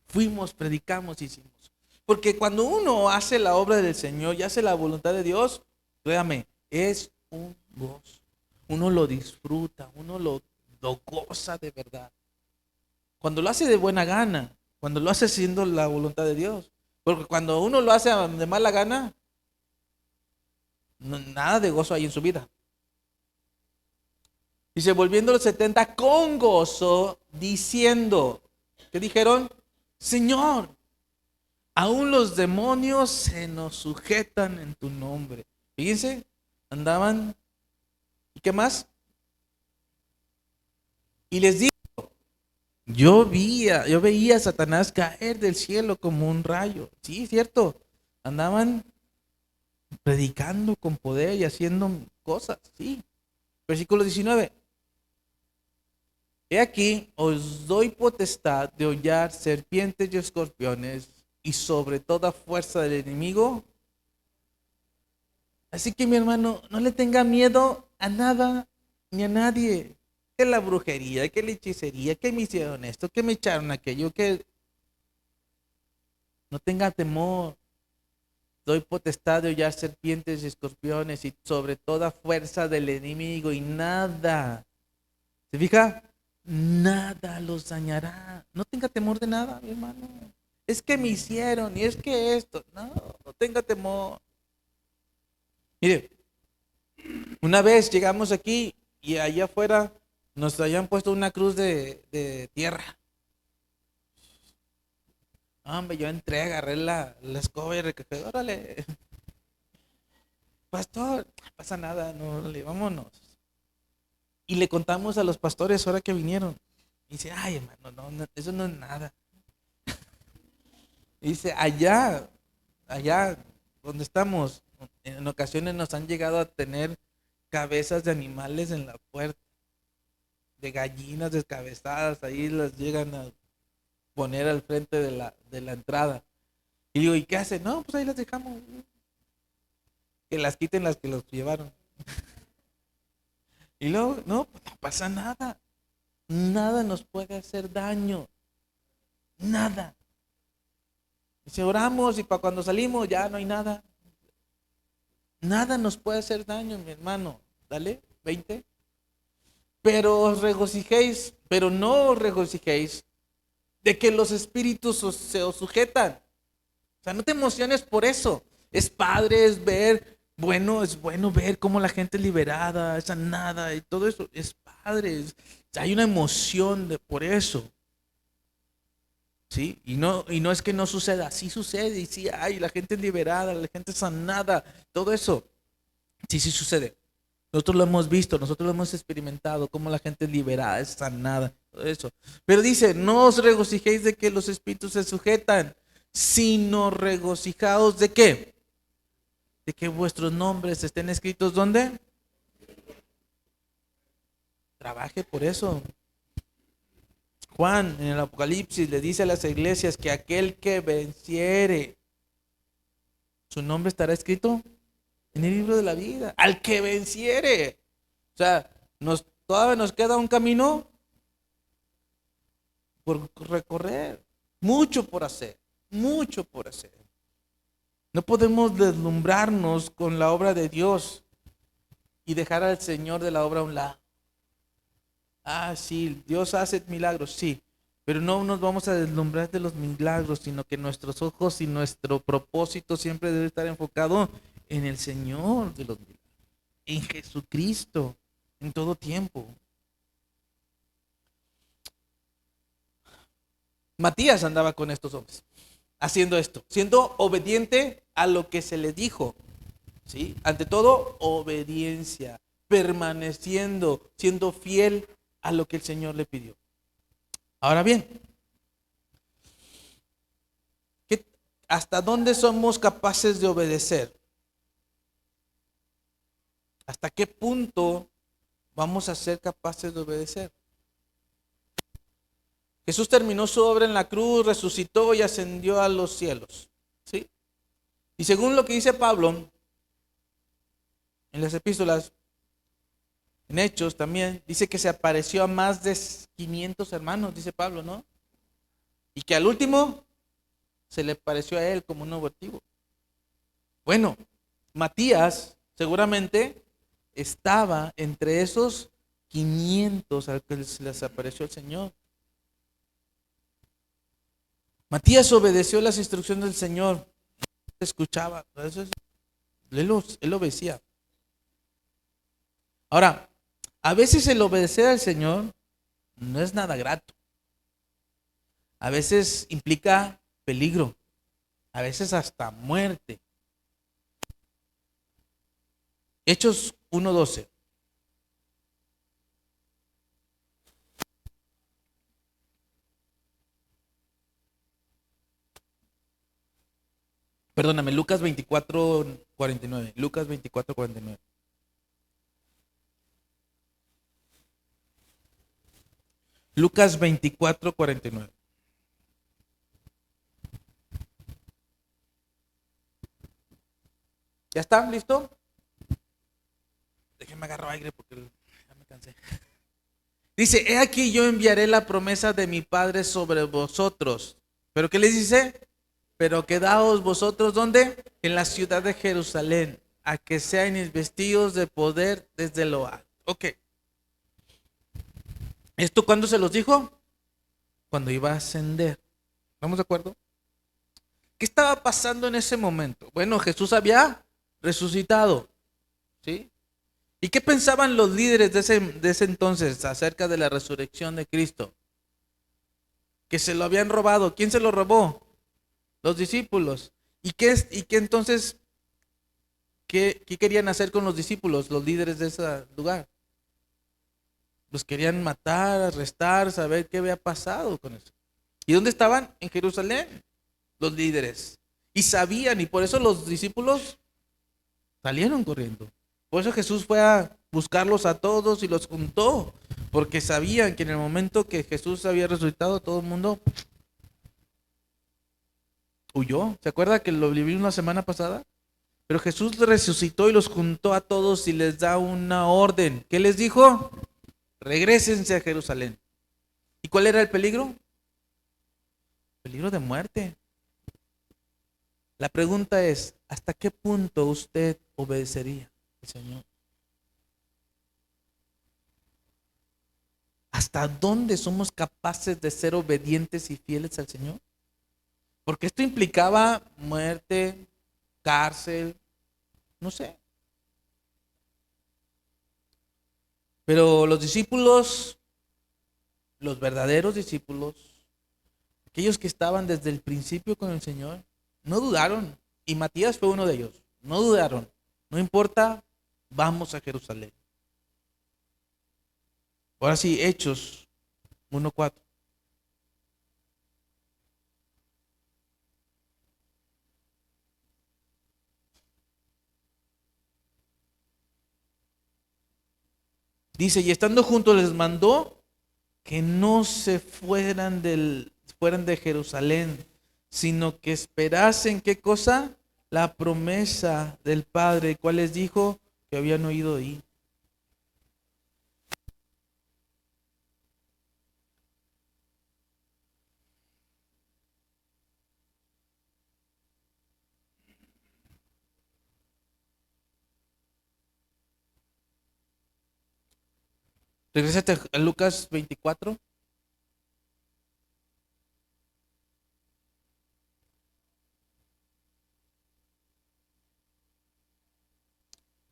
fuimos, predicamos, hicimos. Porque cuando uno hace la obra del Señor y hace la voluntad de Dios, créame, es un gozo. Uno lo disfruta, uno lo goza de verdad. Cuando lo hace de buena gana, cuando lo hace haciendo la voluntad de Dios. Porque cuando uno lo hace de mala gana, nada de gozo hay en su vida. Dice, volviendo los 70 con gozo, diciendo, ¿qué dijeron? Señor, aún los demonios se nos sujetan en tu nombre. Fíjense, andaban, ¿y qué más? Y les dijo, yo veía a Satanás caer del cielo como un rayo. Sí, cierto, andaban predicando con poder y haciendo cosas, sí. Versículo 19. He aquí, os doy potestad de hollar serpientes y escorpiones y sobre toda fuerza del enemigo. Así que mi hermano, no le tenga miedo a nada ni a nadie. Que la brujería, que la hechicería, que me hicieron esto, que me echaron aquello, que no tenga temor. Doy potestad de hollar serpientes y escorpiones y sobre toda fuerza del enemigo y nada. ¿Se fija? Nada los dañará. No tenga temor de nada, mi hermano. Es que me hicieron y es que esto. No tenga temor. Mire, una vez llegamos aquí y allá afuera nos habían puesto una cruz de tierra. Hombre, yo entré, agarré la escoba y recogí. Órale, pastor, no pasa nada, no, órale, vámonos. Y le contamos a los pastores ahora que vinieron. Y dice, ay, hermano, no, eso no es nada. Y dice, allá donde estamos, en ocasiones nos han llegado a tener cabezas de animales en la puerta, de gallinas descabezadas, ahí las llegan a poner al frente de la entrada. Y digo, ¿y qué hacen? No, pues ahí las dejamos. Que las quiten las que los llevaron. Y luego, no, pues no pasa nada. Nada nos puede hacer daño. Nada. Dice, oramos y para cuando salimos ya no hay nada. Nada nos puede hacer daño, mi hermano. Dale, 20. Pero os regocijéis, pero no os regocijéis de que los espíritus se os sujetan. O sea, no te emociones por eso. Es padre, es bueno ver cómo la gente es liberada, es sanada y todo eso. Es padre. Hay una emoción por eso. ¿Sí? Y no es que no suceda, sí sucede, y sí hay, la gente es liberada, la gente es sanada, todo eso, sí sucede. Nosotros lo hemos visto, nosotros lo hemos experimentado, cómo la gente es liberada, es sanada, todo eso. Pero dice, no os regocijéis de que los espíritus se sujetan, sino regocijaos de qué? De que vuestros nombres estén escritos ¿dónde? Trabaje por eso. Juan en el Apocalipsis le dice a las iglesias que aquel que venciere, su nombre estará escrito en el libro de la vida. Al que venciere. O sea, todavía nos queda un camino por recorrer. Mucho por hacer. Mucho por hacer. No podemos deslumbrarnos con la obra de Dios y dejar al Señor de la obra a un lado. Ah, sí, Dios hace milagros, sí. Pero no nos vamos a deslumbrar de los milagros, sino que nuestros ojos y nuestro propósito siempre debe estar enfocado en el Señor de los milagros, en Jesucristo, en todo tiempo. Matías andaba con estos hombres, haciendo esto, siendo obediente a lo que se le dijo, ¿sí? Ante todo, obediencia, permaneciendo, siendo fiel a lo que el Señor le pidió. Ahora bien, ¿hasta dónde somos capaces de obedecer? ¿Hasta qué punto vamos a ser capaces de obedecer? Jesús terminó su obra en la cruz, resucitó y ascendió a los cielos, ¿sí? Y según lo que dice Pablo en las epístolas, en Hechos también, dice que se apareció a más de 500 hermanos, dice Pablo, ¿no? Y que al último se le pareció a él como un abortivo. Bueno, Matías seguramente estaba entre esos 500 al que se les apareció el Señor. Matías obedeció las instrucciones del Señor. Escuchaba. Él obedecía. Ahora, a veces el obedecer al Señor no es nada grato. A veces implica peligro. A veces hasta muerte. Hechos 1:12. Perdóname, Lucas 24:49. Lucas 24:49. Lucas 24:49. ¿Ya está? ¿Listo? Déjenme agarrar aire porque ya me cansé. Dice, he aquí yo enviaré la promesa de mi Padre sobre vosotros. ¿Pero qué les dice? Pero quedaos vosotros, ¿dónde? En la ciudad de Jerusalén, a que sean investidos de poder desde lo alto. Ok. ¿Esto cuándo se los dijo? Cuando iba a ascender. ¿Estamos de acuerdo? ¿Qué estaba pasando en ese momento? Bueno, Jesús había resucitado, ¿sí? ¿Y qué pensaban los líderes de ese entonces acerca de la resurrección de Cristo? Que se lo habían robado. ¿Quién se lo robó? Los discípulos. ¿Y qué entonces, qué querían hacer con los discípulos, los líderes de ese lugar? Los querían matar, arrestar, saber qué había pasado con eso. ¿Y dónde estaban? En Jerusalén, los líderes. Y sabían, y por eso los discípulos salieron corriendo. Por eso Jesús fue a buscarlos a todos y los juntó, porque sabían que en el momento que Jesús había resucitado, todo el mundo huyó. ¿Se acuerda que lo vivimos la semana pasada? Pero Jesús resucitó y los juntó a todos y les da una orden. ¿Qué les dijo? Regrésense a Jerusalén. ¿Y cuál era el peligro? Peligro de muerte. La pregunta es, ¿hasta qué punto usted obedecería al Señor? ¿Hasta dónde somos capaces de ser obedientes y fieles al Señor? Porque esto implicaba muerte, cárcel, no sé. Pero los discípulos los verdaderos discípulos, aquellos que estaban desde el principio con el Señor, no dudaron. Y Matías fue uno de ellos. No dudaron. No importa, vamos a Jerusalén. Ahora sí, Hechos 1:4. Dice, y estando juntos les mandó que no se fueran de Jerusalén, sino que esperasen, ¿qué cosa? La promesa del Padre, cual les dijo que habían oído ir. Regrésate a Lucas 24.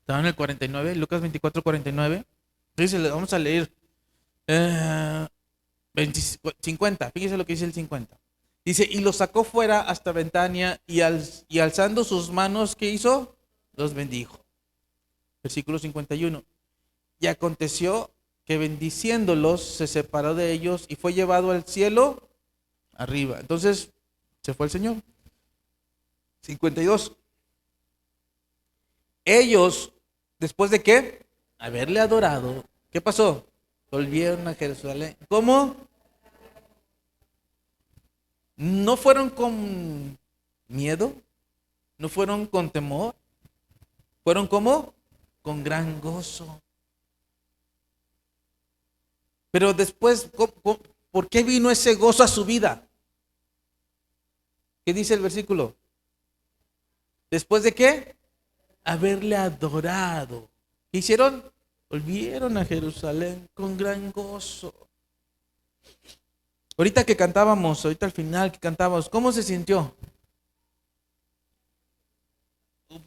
Estaba en el 49, Lucas 24:49. Dice, le vamos a leer 50. Fíjese lo que dice el 50. Dice, y los sacó fuera hasta Betania y alzando sus manos, ¿qué hizo? Los bendijo. Versículo 51. Y aconteció que bendiciéndolos se separó de ellos y fue llevado al cielo arriba. Entonces se fue el Señor. 52. Ellos, después de qué? Haberle adorado, ¿qué pasó? Volvieron a Jerusalén. ¿Cómo? No fueron con miedo, no fueron con temor, fueron como con gran gozo. Pero después, ¿por qué vino ese gozo a su vida? ¿Qué dice el versículo? ¿Después de qué? Haberle adorado. ¿Qué hicieron? Volvieron a Jerusalén con gran gozo. Ahorita que cantábamos, ahorita al final que cantábamos, ¿cómo se sintió?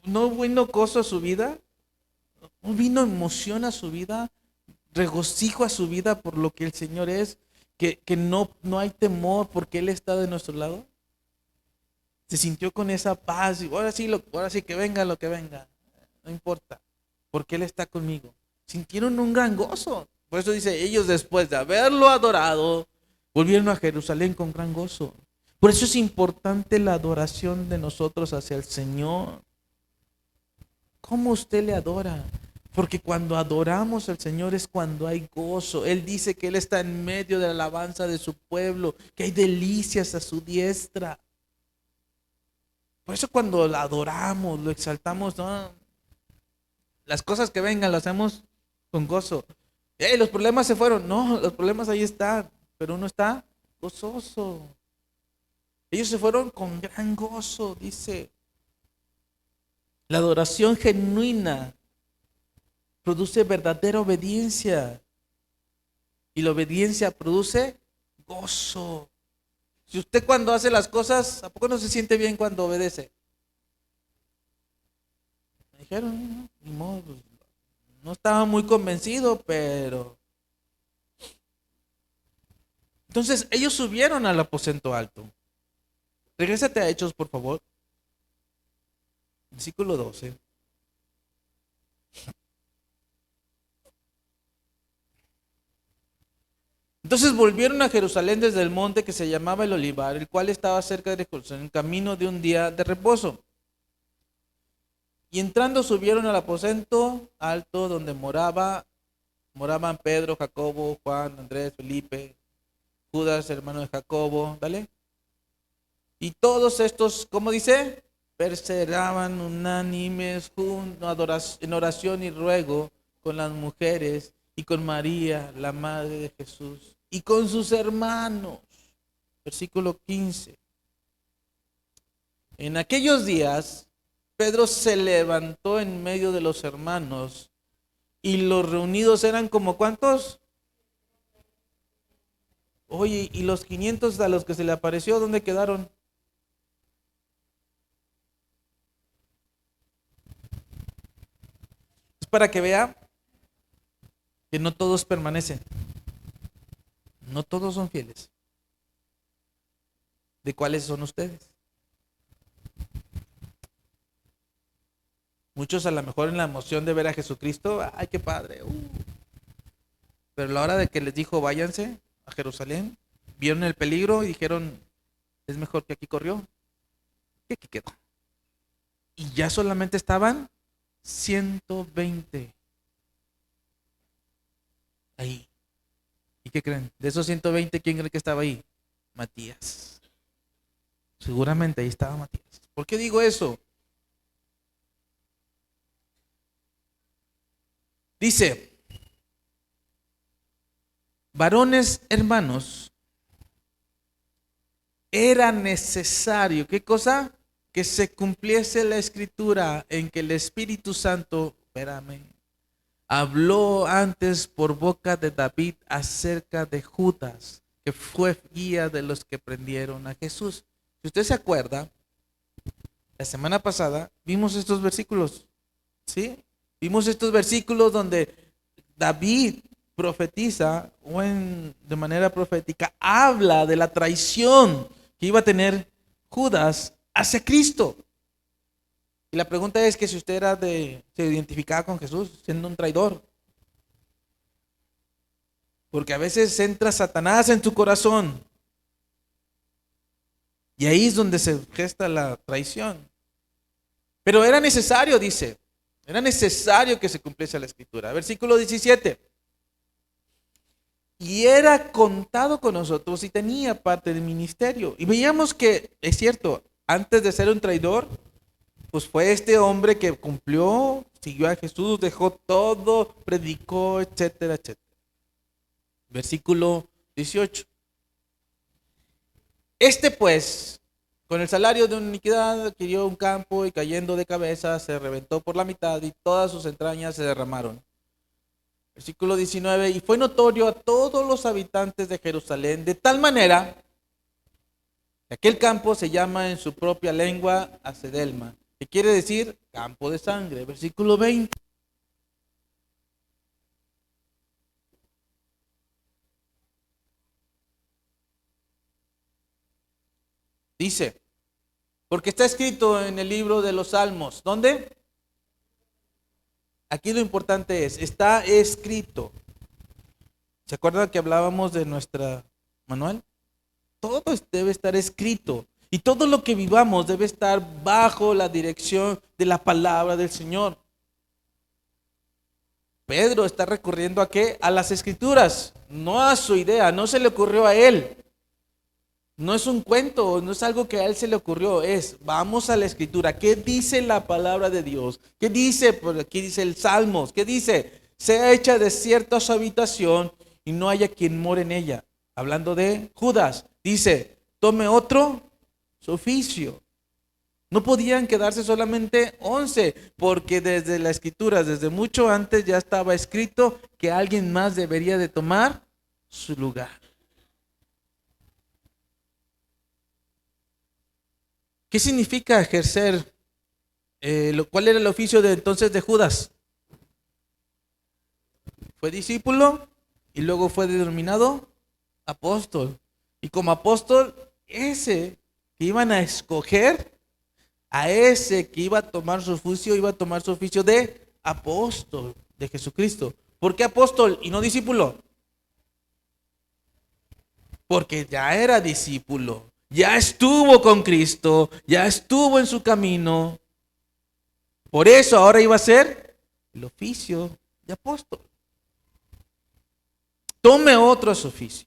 ¿No vino gozo a su vida? ¿No vino emoción a su vida? ¿Regocijo a su vida por lo que el Señor es? ¿Que no hay temor porque Él está de nuestro lado? Se sintió con esa paz y ahora sí que venga lo que venga. No importa, porque Él está conmigo. Sintieron un gran gozo. Por eso dice, ellos después de haberlo adorado, volvieron a Jerusalén con gran gozo. Por eso es importante la adoración de nosotros hacia el Señor. ¿Cómo usted le adora? Porque cuando adoramos al Señor es cuando hay gozo. Él dice que Él está en medio de la alabanza de su pueblo, que hay delicias a su diestra. Por eso cuando la adoramos, lo exaltamos, ¿no? Las cosas que vengan las hacemos con gozo. Los problemas se fueron. No, los problemas ahí están, pero uno está gozoso. Ellos se fueron con gran gozo, dice. La adoración genuina produce verdadera obediencia. Y la obediencia produce gozo. Si usted cuando hace las cosas, ¿a poco no se siente bien cuando obedece? Me dijeron, no, ni modo, pues, no estaba muy convencido, pero... Entonces ellos subieron al aposento alto. Regrésate a Hechos, por favor. Versículo 12. Entonces volvieron a Jerusalén desde el monte que se llamaba el Olivar, el cual estaba cerca de Jerusalén, en camino de un día de reposo. Y entrando subieron al aposento alto donde moraban Pedro, Jacobo, Juan, Andrés, Felipe, Judas, hermano de Jacobo, dale. Y todos estos, ¿cómo dice? Perseveraban unánimes en oración y ruego con las mujeres y con María, la madre de Jesús, y con sus hermanos. Versículo 15. En aquellos días, Pedro se levantó en medio de los hermanos y los reunidos eran como ¿cuántos? Oye, ¿y los 500 a los que se le apareció, dónde quedaron? Es para que vea que no todos permanecen. No todos son fieles. ¿De cuáles son ustedes? Muchos a lo mejor en la emoción de ver a Jesucristo, ¡ay, qué padre! Pero a la hora de que les dijo, váyanse a Jerusalén, vieron el peligro y dijeron, es mejor que aquí corrió, que aquí quedó. Y ya solamente estaban 120 ahí. ¿Y qué creen? De esos 120, ¿quién cree que estaba ahí? Matías. Seguramente ahí estaba Matías. ¿Por qué digo eso? Dice, varones hermanos, era necesario, ¿qué cosa? Que se cumpliese la escritura en que el Espíritu Santo, habló antes por boca de David acerca de Judas, que fue guía de los que prendieron a Jesús. Si usted se acuerda, la semana pasada vimos estos versículos, ¿sí? Vimos estos versículos donde David profetiza, de manera profética, habla de la traición que iba a tener Judas hacia Cristo. Y la pregunta es que si usted se identificaba con Jesús siendo un traidor. Porque a veces entra Satanás en tu corazón. Y ahí es donde se gesta la traición. Pero era necesario, dice. Era necesario que se cumpliese la escritura. Versículo 17. Y era contado con nosotros y tenía parte del ministerio. Y veíamos que, es cierto, antes de ser un traidor, pues fue este hombre que cumplió, siguió a Jesús, dejó todo, predicó, etcétera, etcétera. Versículo 18. Este pues, con el salario de una iniquidad, adquirió un campo y cayendo de cabeza se reventó por la mitad y todas sus entrañas se derramaron. Versículo 19, y fue notorio a todos los habitantes de Jerusalén, de tal manera que aquel campo se llama en su propia lengua Acedelma, que quiere decir campo de sangre. Versículo 20. Dice, porque está escrito en el libro de los Salmos, ¿dónde? Aquí lo importante es, está escrito. ¿Se acuerdan que hablábamos de nuestra manual? Todo debe estar escrito. Y todo lo que vivamos debe estar bajo la dirección de la palabra del Señor. Pedro está recurriendo ¿a qué? A las escrituras, no a su idea, no se le ocurrió a él. No es un cuento, no es algo que a él se le ocurrió, vamos a la escritura. ¿Qué dice la palabra de Dios? ¿Qué dice? Por aquí dice el Salmos. ¿Qué dice? Sea hecha desierta su habitación y no haya quien more en ella. Hablando de Judas, dice, tome otro su oficio. No podían quedarse solamente 11, porque desde la escritura, desde mucho antes ya estaba escrito que alguien más debería de tomar su lugar. ¿Qué significa ejercer? ¿Cuál era el oficio de entonces de Judas? Fue discípulo y luego fue denominado apóstol. Y como apóstol, ese que iban a escoger, a ese que iba a tomar su oficio, iba a tomar su oficio de apóstol de Jesucristo. ¿Por qué apóstol y no discípulo? Porque ya era discípulo. Ya estuvo con Cristo, ya estuvo en su camino. Por eso ahora iba a ser el oficio de apóstol. Tome otro a su oficio.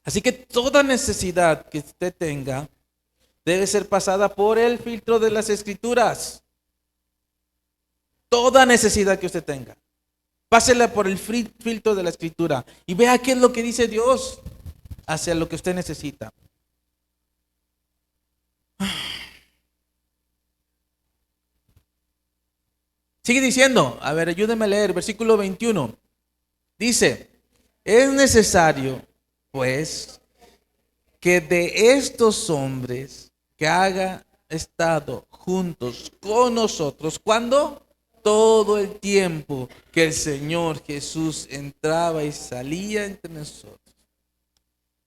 Así que toda necesidad que usted tenga debe ser pasada por el filtro de las escrituras. Toda necesidad que usted tenga, pásela por el filtro de la escritura y vea qué es lo que dice Dios hacia lo que usted necesita. Sigue diciendo, a ver, ayúdeme a leer, versículo 21. Dice, es necesario, pues, que de estos hombres que haga estado juntos con nosotros, ¿cuándo? todo el tiempo que el Señor Jesús entraba y salía entre nosotros.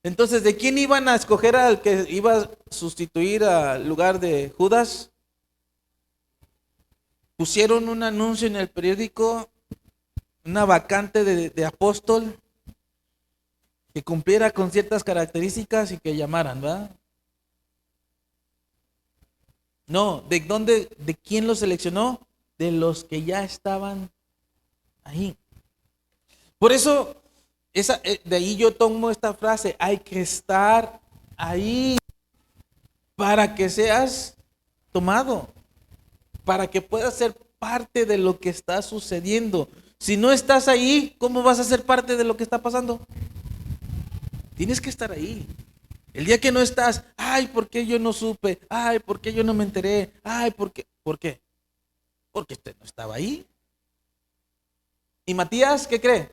Entonces, ¿de quién iban a escoger al que iba a sustituir al lugar de Judas? Pusieron un anuncio en el periódico, una vacante de apóstol que cumpliera con ciertas características y que llamaran, ¿verdad? No, ¿de quién lo seleccionó? De los que ya estaban ahí. Por eso, de ahí yo tomo esta frase, hay que estar ahí para que seas tomado, para que puedas ser parte de lo que está sucediendo. Si no estás ahí, ¿cómo vas a ser parte de lo que está pasando? Tienes que estar ahí. El día que no estás, ay, ¿por qué yo no supe? Ay, ¿por qué yo no me enteré? Ay, ¿por qué? ¿Por qué? Porque usted no estaba ahí. ¿Y Matías qué cree?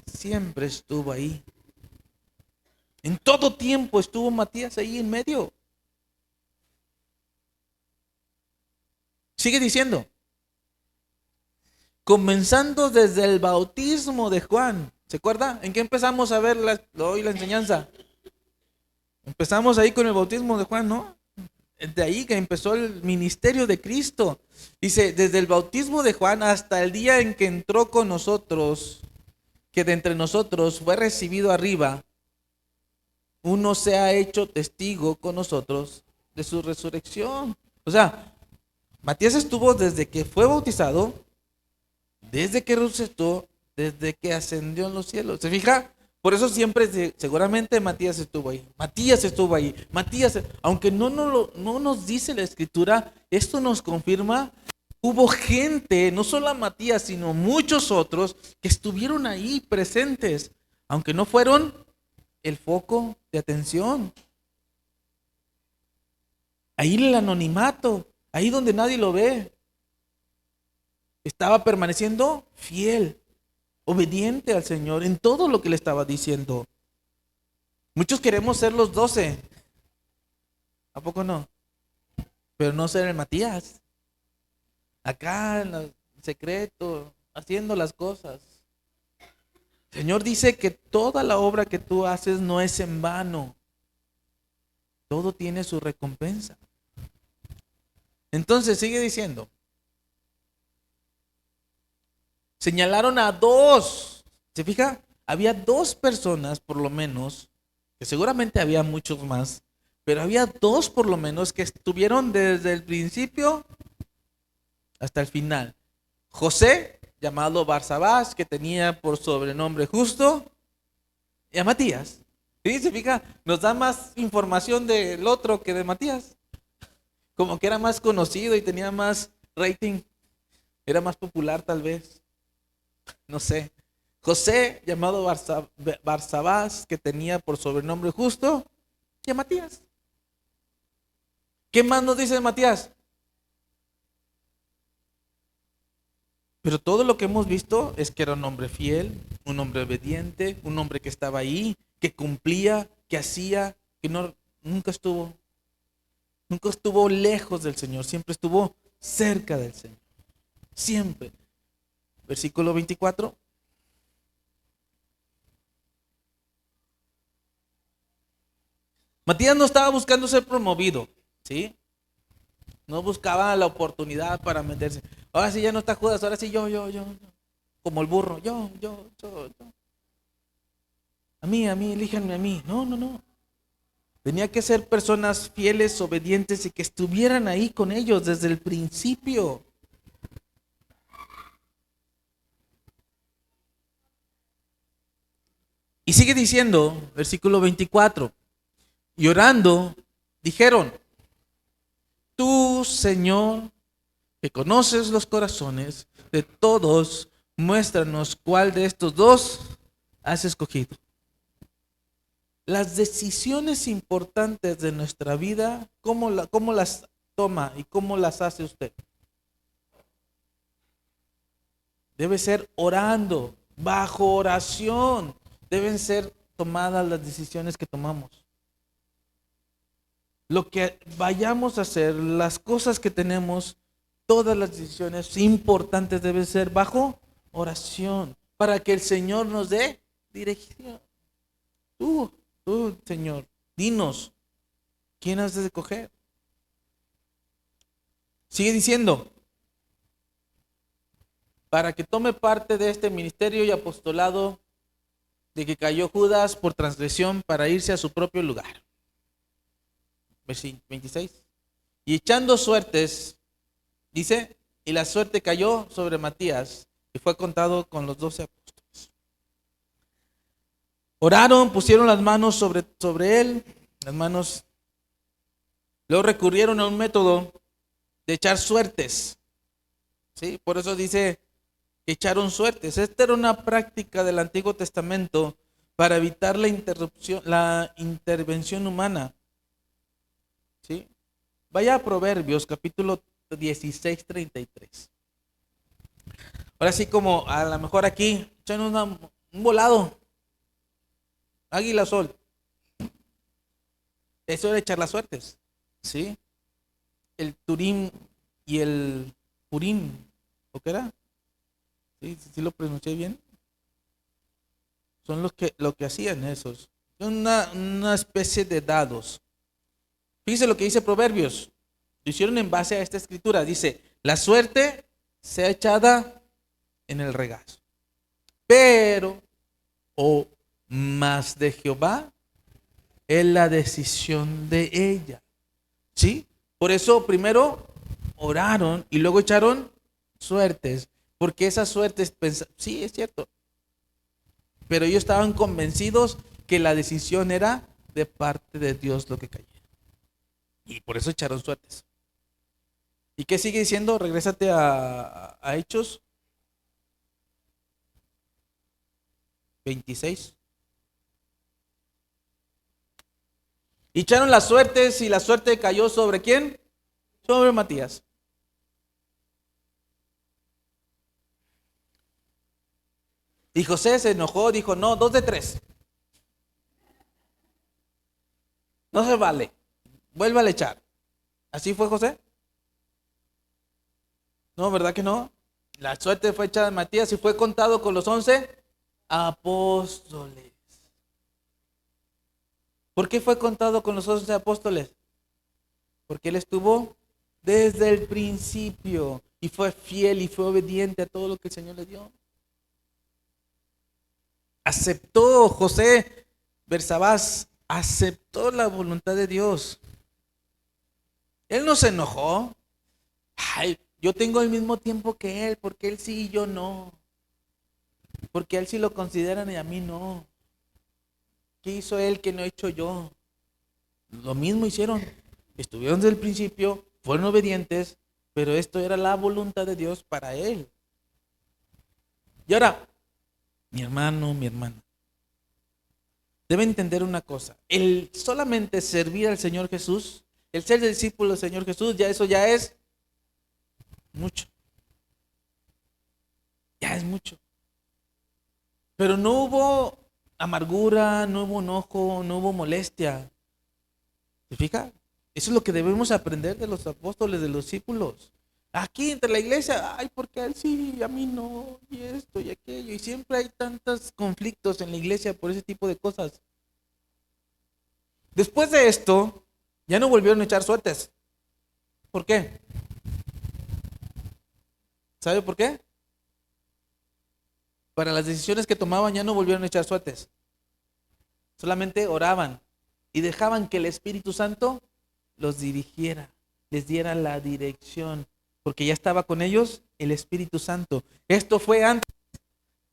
Siempre estuvo ahí. En todo tiempo estuvo Matías ahí en medio. Sigue diciendo. Comenzando desde el bautismo de Juan. ¿Se acuerda? ¿En qué empezamos a ver hoy la enseñanza? Empezamos ahí con el bautismo de Juan, ¿no? De ahí que empezó el ministerio de Cristo. Dice, desde el bautismo de Juan hasta el día en que entró con nosotros, que de entre nosotros fue recibido arriba, uno se ha hecho testigo con nosotros de su resurrección. O sea, Matías estuvo desde que fue bautizado, desde que resucitó, desde que ascendió en los cielos. ¿Se fija? Por eso siempre, seguramente Matías estuvo ahí. Matías estuvo ahí. Matías, aunque no nos dice la escritura, esto nos confirma. Hubo gente, no solo a Matías, sino muchos otros que estuvieron ahí presentes, aunque no fueron el foco de atención. Ahí en el anonimato, ahí donde nadie lo ve, estaba permaneciendo fiel, obediente al Señor en todo lo que le estaba diciendo. Muchos queremos ser los 12. ¿A poco no? Pero no ser el Matías. Acá en el secreto, haciendo las cosas. El Señor dice que toda la obra que tú haces no es en vano. Todo tiene su recompensa. Entonces sigue diciendo. Señalaron a 2. ¿Se fija? Había 2 personas por lo menos, que seguramente había muchos más, pero había 2 por lo menos que estuvieron desde el principio hasta el final. José, llamado Barsabás, que tenía por sobrenombre Justo, y a Matías. ¿Sí? ¿Se fija? Nos da más información del otro que de Matías. Como que era más conocido y tenía más rating. Era más popular tal vez. No sé. José, llamado Barsabás, que tenía por sobrenombre Justo, y a Matías. ¿Qué más nos dice de Matías? Pero todo lo que hemos visto es que era un hombre fiel, un hombre obediente, un hombre que estaba ahí, que cumplía, que hacía, que nunca estuvo lejos del Señor, siempre estuvo cerca del Señor. Siempre. Versículo 24. Matías no estaba buscando ser promovido, ¿sí? No buscaba la oportunidad para meterse. Ahora sí ya no está Judas, ahora sí yo. Como el burro, yo. A mí, elíjanme a mí. No. Tenía que ser personas fieles, obedientes y que estuvieran ahí con ellos desde el principio. Y sigue diciendo, versículo 24. Y orando, dijeron: Tú, Señor, que conoces los corazones de todos, muéstranos cuál de estos 2 has escogido. Las decisiones importantes de nuestra vida, ¿cómo las toma y cómo las hace usted? Debe ser orando, bajo oración. Deben ser tomadas las decisiones que tomamos. Lo que vayamos a hacer, las cosas que tenemos, todas las decisiones importantes deben ser bajo oración, para que el Señor nos dé dirección. Tú, Señor, dinos, ¿quién has de escoger? Sigue diciendo, para que tome parte de este ministerio y apostolado de que cayó Judas por transgresión para irse a su propio lugar. Versículo 26. Y echando suertes, dice, y la suerte cayó sobre Matías y fue contado con los 12 apóstoles. Oraron, pusieron las manos sobre él, las manos. Luego recurrieron a un método de echar suertes. ¿Sí? Por eso dice que echaron suertes. Esta era una práctica del Antiguo Testamento para evitar la intervención humana. ¿Sí? Vaya a Proverbios, capítulo 16, 33. Ahora sí, como a lo mejor aquí, echan un volado. Águila, sol. Eso era echar las suertes. ¿Sí? El Turim y el Purim. ¿O qué era? ¿Sí lo pronuncié bien? Son lo que hacían esos. Son una especie de dados. Fíjese lo que dice Proverbios. Lo hicieron en base a esta escritura. Dice, la suerte sea echada en el regazo. Pero, más de Jehová es la decisión de ella. ¿Sí? Por eso primero oraron y luego echaron suertes. Porque esas suertes, sí, es cierto. Pero ellos estaban convencidos que la decisión era de parte de Dios lo que cayera. Y por eso echaron suertes. ¿Y qué sigue diciendo? Regrésate a Hechos 26. Y echaron las suertes y la suerte cayó ¿sobre quién? Sobre Matías. Y José se enojó, dijo, no, 2 de 3. No se vale. Vuelve a echar. ¿Así fue José? No, ¿verdad que no? La suerte fue echada en Matías y fue contado con los 11 apóstoles. ¿Por qué fue contado con los 11 apóstoles? Porque él estuvo desde el principio y fue fiel y fue obediente a todo lo que el Señor le dio. Aceptó José Bersabás, aceptó la voluntad de Dios. Él no se enojó. Ay, yo tengo el mismo tiempo que él, porque él sí y yo no. Porque a él sí lo consideran y a mí no. ¿Qué hizo él que no he hecho yo? Lo mismo hicieron. Estuvieron desde el principio, fueron obedientes, pero esto era la voluntad de Dios para él. Y ahora, mi hermano, mi hermana, debe entender una cosa. El solamente servir al Señor Jesús, el ser discípulo del Señor Jesús, eso ya es mucho. Ya es mucho. Pero no hubo amargura, no hubo enojo, no hubo molestia. ¿Se fija? Eso es lo que debemos aprender de los apóstoles, de los discípulos. Aquí entre la iglesia, ay, porque a él sí, a mí no, y esto y aquello. Y siempre hay tantos conflictos en la iglesia por ese tipo de cosas. Después de esto, ya no volvieron a echar suertes. ¿Por qué? ¿Sabe por qué? Para las decisiones que tomaban ya no volvieron a echar suertes. Solamente oraban y dejaban que el Espíritu Santo los dirigiera, les diera la dirección, porque ya estaba con ellos el Espíritu Santo. Esto fue antes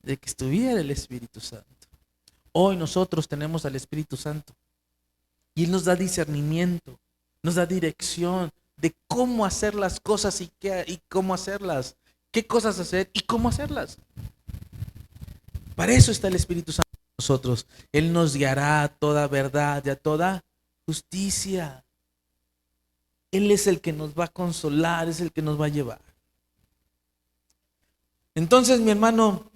de que estuviera el Espíritu Santo. Hoy nosotros tenemos al Espíritu Santo y Él nos da discernimiento, nos da dirección de cómo hacer las cosas y cómo hacerlas, qué cosas hacer y cómo hacerlas. Para eso está el Espíritu Santo en nosotros. Él nos guiará a toda verdad y a toda justicia. Él es el que nos va a consolar, es el que nos va a llevar. Entonces, mi hermano,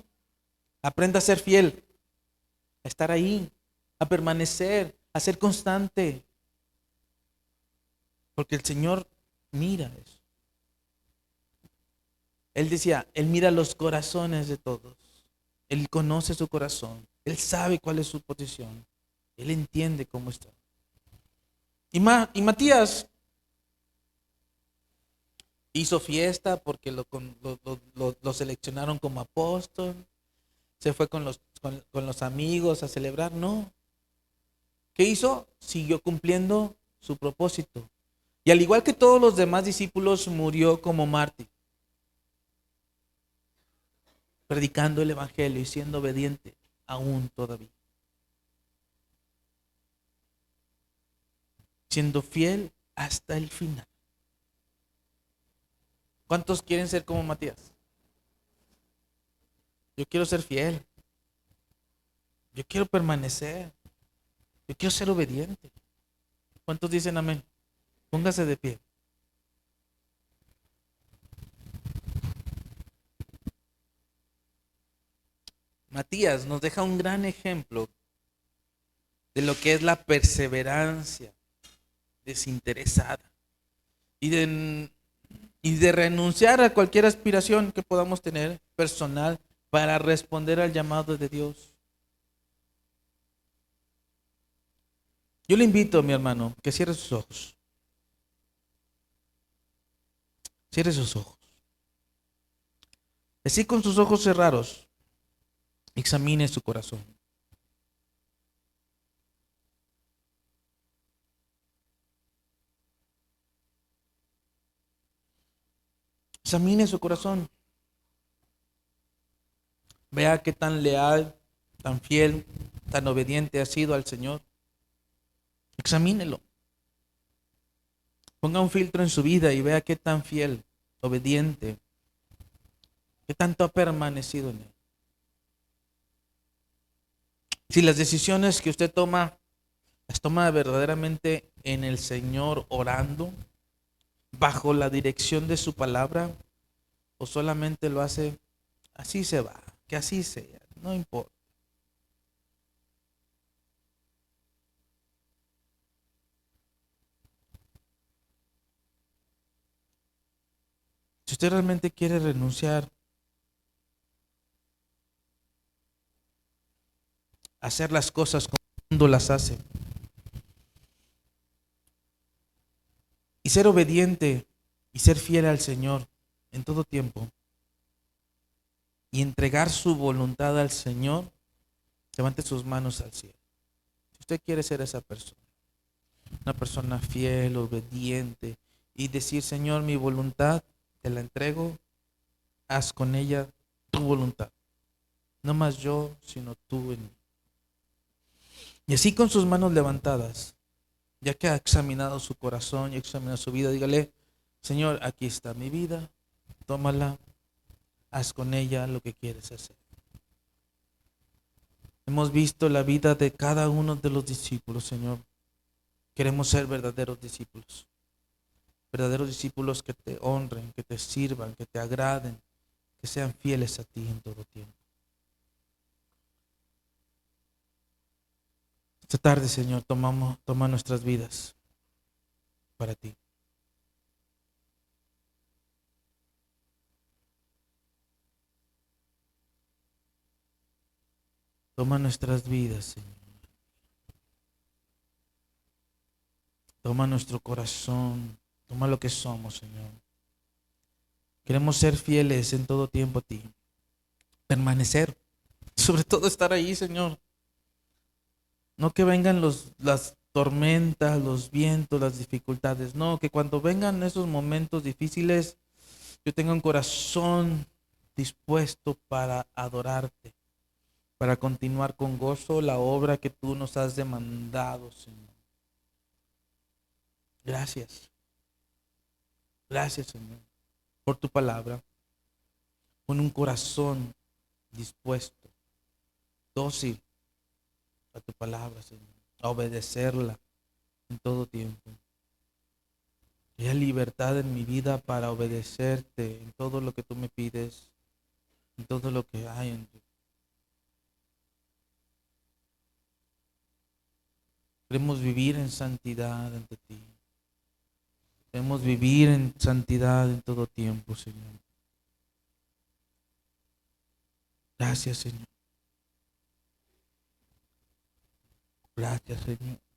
aprenda a ser fiel, a estar ahí, a permanecer, a ser constante. Porque el Señor mira eso. Él decía, Él mira los corazones de todos. Él conoce su corazón. Él sabe cuál es su posición. Él entiende cómo está. Y Matías hizo fiesta porque lo seleccionaron como apóstol. Se fue con los amigos a celebrar. No. ¿Qué hizo? Siguió cumpliendo su propósito. Y al igual que todos los demás discípulos, murió como mártir, predicando el evangelio y siendo obediente aún todavía. Siendo fiel hasta el final. ¿Cuántos quieren ser como Matías? Yo quiero ser fiel. Yo quiero permanecer. Yo quiero ser obediente. ¿Cuántos dicen amén? Póngase de pie. Matías nos deja un gran ejemplo de lo que es la perseverancia desinteresada y de renunciar a cualquier aspiración que podamos tener personal para responder al llamado de Dios. Yo le invito, mi hermano, que cierre sus ojos. Cierre sus ojos. Así con sus ojos cerrados, examine su corazón. Examine su corazón. Vea qué tan leal, tan fiel, tan obediente ha sido al Señor. Examínelo. Ponga un filtro en su vida y vea qué tan fiel, obediente, qué tanto ha permanecido en él. Si las decisiones que usted toma, las toma verdaderamente en el Señor orando, bajo la dirección de su palabra, o solamente lo hace, así se va, que así sea, no importa. Si usted realmente quiere renunciar a hacer las cosas como el mundo las hace y ser obediente y ser fiel al Señor en todo tiempo y entregar su voluntad al Señor, levante sus manos al cielo. Si usted quiere ser esa persona, una persona fiel, obediente y decir, Señor, mi voluntad te la entrego, haz con ella tu voluntad. No más yo, sino tú en mí. Y así con sus manos levantadas, ya que ha examinado su corazón y ha examinado su vida, dígale, Señor, aquí está mi vida, tómala, haz con ella lo que quieres hacer. Hemos visto la vida de cada uno de los discípulos, Señor. Queremos ser verdaderos discípulos que te honren, que te sirvan, que te agraden, que sean fieles a ti en todo tiempo. Esta tarde, Señor, toma nuestras vidas para ti. Toma nuestras vidas, Señor. Toma nuestro corazón. Toma lo que somos, Señor. Queremos ser fieles en todo tiempo a ti. Permanecer. Sobre todo estar ahí, Señor. No que vengan las tormentas, los vientos, las dificultades. No, que cuando vengan esos momentos difíciles, yo tenga un corazón dispuesto para adorarte, para continuar con gozo la obra que tú nos has demandado, Señor. Gracias. Gracias, Señor, por tu palabra. Con un corazón dispuesto, dócil a tu palabra, Señor, a obedecerla en todo tiempo. Que haya libertad en mi vida para obedecerte en todo lo que tú me pides, en todo lo que hay en ti. Queremos vivir en santidad ante ti. Queremos vivir en santidad en todo tiempo, Señor. Gracias, Señor. Gracias, Señor.